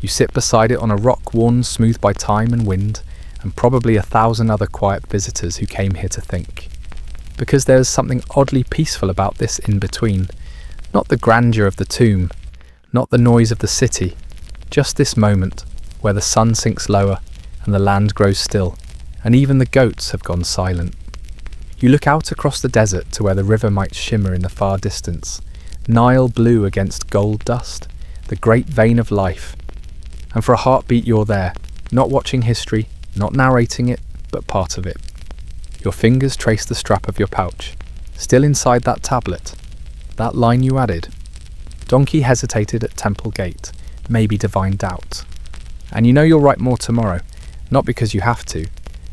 You sit beside it on a rock worn smooth by time and wind, and probably 1,000 other quiet visitors who came here to think. Because there's something oddly peaceful about this in-between. Not the grandeur of the tomb, not the noise of the city, just this moment where the sun sinks lower and the land grows still, and even the goats have gone silent. You look out across the desert to where the river might shimmer in the far distance, Nile blue against gold dust, the great vein of life. And for a heartbeat you're there, not watching history, not narrating it, but part of it. Your fingers trace the strap of your pouch, still inside that tablet, that line you added. Donkey hesitated at temple gate, maybe divine doubt. And you know you'll write more tomorrow, not because you have to,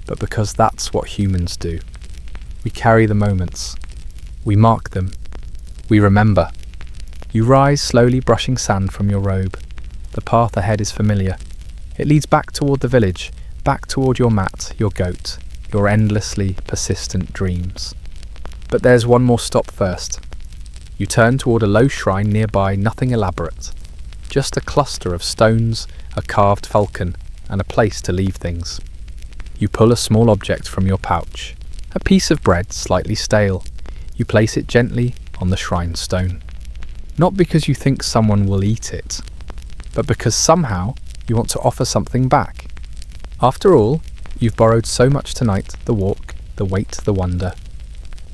but because that's what humans do. We carry the moments. We mark them. We remember. You rise slowly, brushing sand from your robe. The path ahead is familiar. It leads back toward the village, back toward your mat, your goat, your endlessly persistent dreams. But there's one more stop first. You turn toward a low shrine nearby, nothing elaborate. Just a cluster of stones, a carved falcon, and a place to leave things. You pull a small object from your pouch, a piece of bread slightly stale. You place it gently on the shrine stone. Not because you think someone will eat it, but because somehow you want to offer something back. After all, you've borrowed so much tonight, the walk, the wait, the wonder.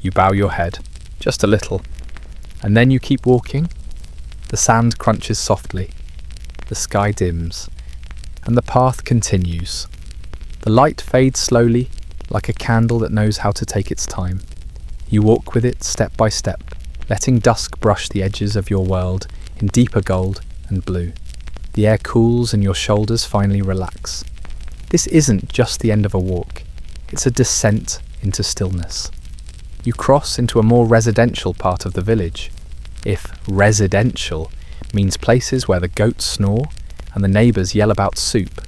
You bow your head, just a little, and then you keep walking. The sand crunches softly, the sky dims, and the path continues. The light fades slowly, like a candle that knows how to take its time. You walk with it step by step, letting dusk brush the edges of your world in deeper gold and blue. The air cools and your shoulders finally relax. This isn't just the end of a walk, it's a descent into stillness. You cross into a more residential part of the village. If residential means places where the goats snore and the neighbours yell about soup.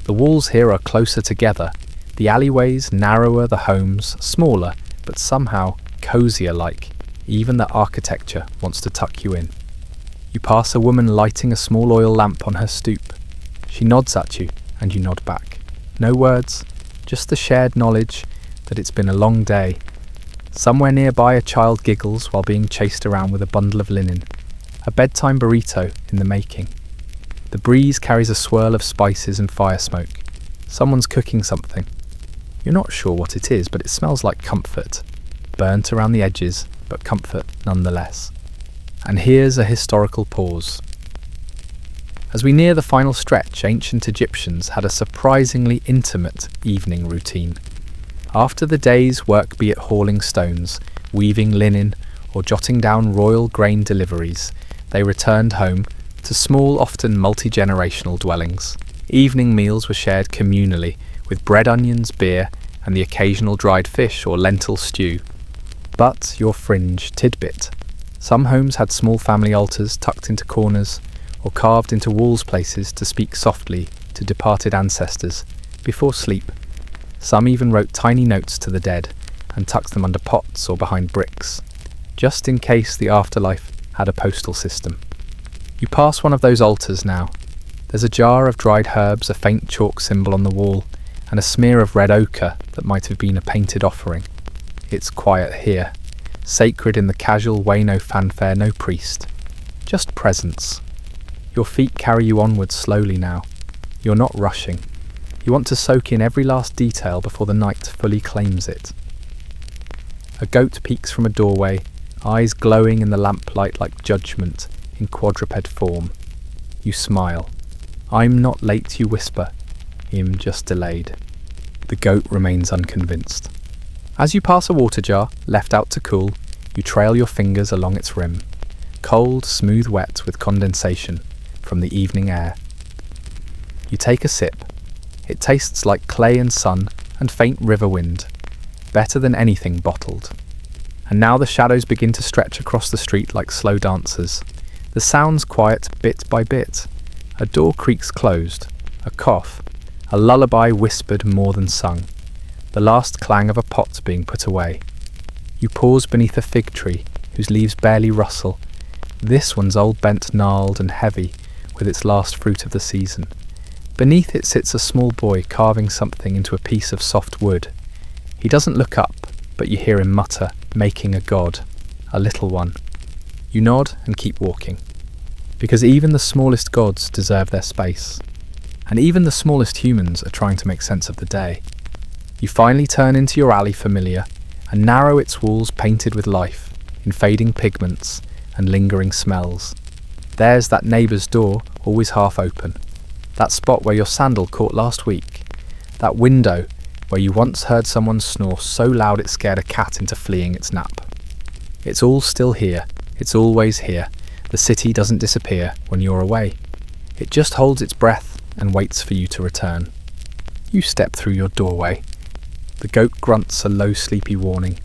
The walls here are closer together, the alleyways narrower, the homes smaller, but somehow cosier like. Even the architecture wants to tuck you in. You pass a woman lighting a small oil lamp on her stoop. She nods at you, and you nod back. No words, just the shared knowledge that it's been a long day. Somewhere nearby a child giggles while being chased around with a bundle of linen. A bedtime burrito in the making. The breeze carries a swirl of spices and fire smoke. Someone's cooking something. You're not sure what it is, but it smells like comfort. burnt around the edges, but comfort nonetheless. And here's a historical pause. As we near the final stretch, ancient Egyptians had a surprisingly intimate evening routine. After the day's work, be it hauling stones, weaving linen, or jotting down royal grain deliveries, they returned home to small, often multi-generational dwellings. Evening meals were shared communally, with bread, onions, beer, and the occasional dried fish or lentil stew. But your fringe tidbit. Some homes had small family altars tucked into corners, or carved into walls places to speak softly to departed ancestors before sleep. Some even wrote tiny notes to the dead and tucked them under pots or behind bricks, just in case the afterlife had a postal system. You pass one of those altars now. There's a jar of dried herbs, a faint chalk symbol on the wall, and a smear of red ochre that might have been a painted offering. It's quiet here, sacred in the casual way, no fanfare, no priest, just presence. Your feet carry you onwards slowly now. You're not rushing. You want to soak in every last detail before the night fully claims it. A goat peeks from a doorway, eyes glowing in the lamplight like judgment in quadruped form. You smile. "I'm not late," you whisper. "I'm just delayed." The goat remains unconvinced. As you pass a water jar, left out to cool, you trail your fingers along its rim. Cold, smooth wet with condensation from the evening air. You take a sip. It tastes like clay and sun and faint river wind, better than anything bottled. And now the shadows begin to stretch across the street like slow dancers. The sounds quiet bit by bit. A door creaks closed, a cough, a lullaby whispered more than sung, the last clang of a pot being put away. You pause beneath a fig tree whose leaves barely rustle. This one's old, bent, gnarled and heavy with its last fruit of the season. Beneath it sits a small boy carving something into a piece of soft wood. He doesn't look up, but you hear him mutter, "Making a god, a little one." You nod and keep walking, because even the smallest gods deserve their space, and even the smallest humans are trying to make sense of the day. You finally turn into your alley familiar and narrow its walls painted with life, in fading pigments and lingering smells. There's that neighbour's door, always half open. That spot where your sandal caught last week. That window where you once heard someone snore so loud it scared a cat into fleeing its nap. It's all still here. It's always here. The city doesn't disappear when you're away. It just holds its breath and waits for you to return. You step through your doorway. The goat grunts a low, sleepy warning.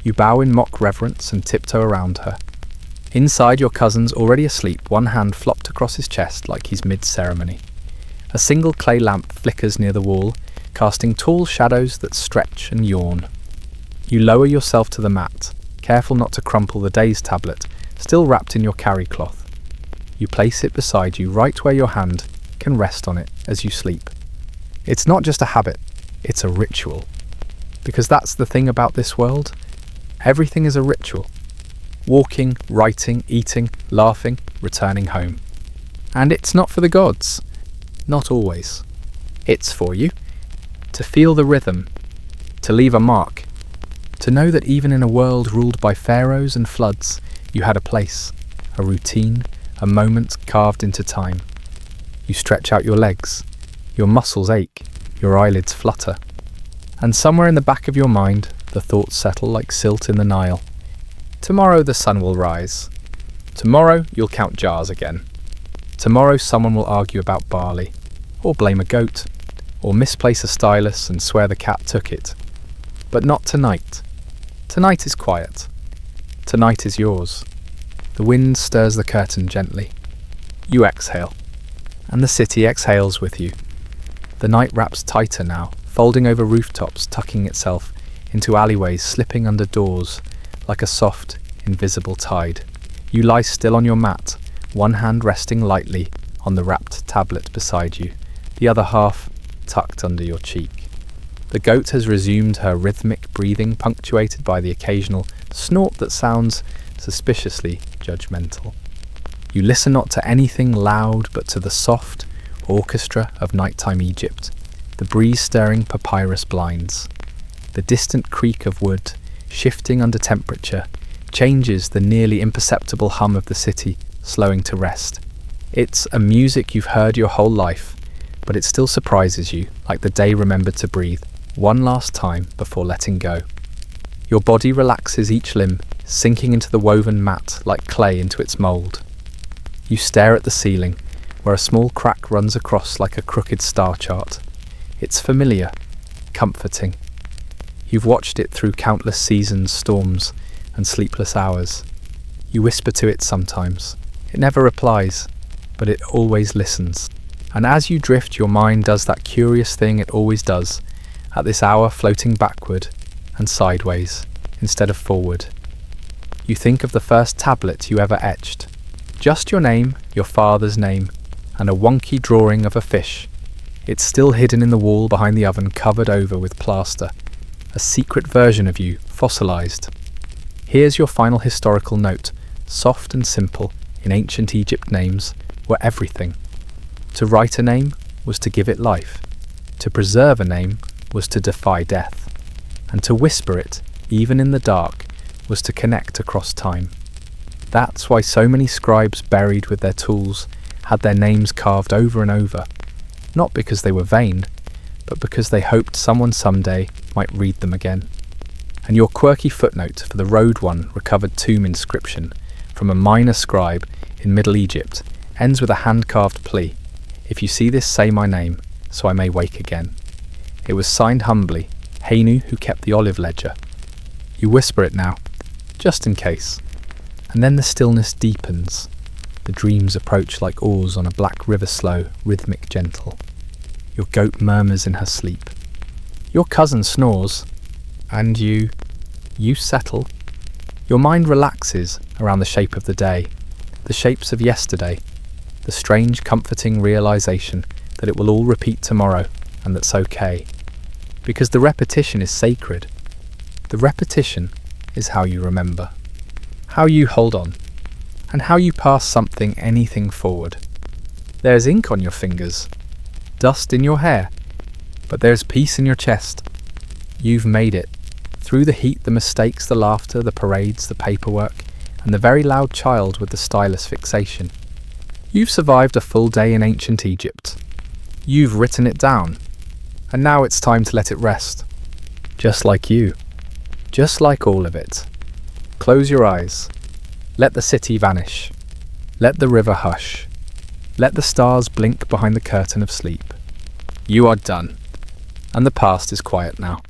You bow in mock reverence and tiptoe around her. Inside, your cousin's already asleep, one hand flopped across his chest like he's mid-ceremony. A single clay lamp flickers near the wall, casting tall shadows that stretch and yawn. You lower yourself to the mat, careful not to crumple the day's tablet, still wrapped in your carry cloth. You place it beside you, right where your hand can rest on it as you sleep. It's not just a habit, it's a ritual. Because that's the thing about this world. Everything is a ritual. Walking, writing, eating, laughing, returning home. And it's not for the gods. Not always. It's for you. To feel the rhythm. To leave a mark. To know that even in a world ruled by pharaohs and floods, you had a place, a routine, a moment carved into time. You stretch out your legs. Your muscles ache. Your eyelids flutter. And somewhere in the back of your mind, the thoughts settle like silt in the Nile. Tomorrow the sun will rise. Tomorrow you'll count jars again. Tomorrow someone will argue about barley, or blame a goat, or misplace a stylus and swear the cat took it. But not tonight. Tonight is quiet. Tonight is yours. The wind stirs the curtain gently. You exhale, and the city exhales with you. The night wraps tighter now, folding over rooftops, tucking itself into alleyways, slipping under doors, like a soft, invisible tide. You lie still on your mat, one hand resting lightly on the wrapped tablet beside you, the other half tucked under your cheek. The goat has resumed her rhythmic breathing, punctuated by the occasional snort that sounds suspiciously judgmental. You listen not to anything loud, but to the soft orchestra of nighttime Egypt, the breeze stirring papyrus blinds, the distant creak of wood shifting under temperature, changes the nearly imperceptible hum of the city, slowing to rest. It's a music you've heard your whole life, but it still surprises you, like the day remembered to breathe one last time before letting go. Your body relaxes each limb, sinking into the woven mat like clay into its mould. You stare at the ceiling, where a small crack runs across like a crooked star chart. It's familiar, comforting. You've watched it through countless seasons, storms, and sleepless hours. You whisper to it sometimes. It never replies, but it always listens. And as you drift, your mind does that curious thing it always does, at this hour floating backward and sideways instead of forward. You think of the first tablet you ever etched. Just your name, your father's name, and a wonky drawing of a fish. It's still hidden in the wall behind the oven, covered over with plaster. A secret version of you, fossilized. Here's your final historical note, soft and simple. In ancient Egypt, names were everything. To write a name was to give it life. To preserve a name was to defy death. And to whisper it, even in the dark, was to connect across time. That's why so many scribes buried with their tools had their names carved over and over. Not because they were vain, but because they hoped someone someday might read them again. And your quirky footnote for the Road One recovered tomb inscription from a minor scribe in Middle Egypt ends with a hand-carved plea: "If you see this, say my name, so I may wake again." It was signed humbly, Hainu, who kept the olive ledger. You whisper it now, just in case. And then the stillness deepens. The dreams approach like oars on a black river, slow, rhythmic, gentle. Your goat murmurs in her sleep. Your cousin snores. And you settle. Your mind relaxes around the shape of the day, the shapes of yesterday, the strange, comforting realization that it will all repeat tomorrow, and that's okay. Because the repetition is sacred. The repetition is how you remember, how you hold on, and how you pass anything forward. There's ink on your fingers, dust in your hair, but there's peace in your chest. You've made it. Through the heat, the mistakes, the laughter, the parades, the paperwork, and the very loud child with the stylus fixation. You've survived a full day in ancient Egypt. You've written it down. And now it's time to let it rest. Just like you. Just like all of it. Close your eyes. Let the city vanish. Let the river hush. Let the stars blink behind the curtain of sleep. You are done. And the past is quiet now.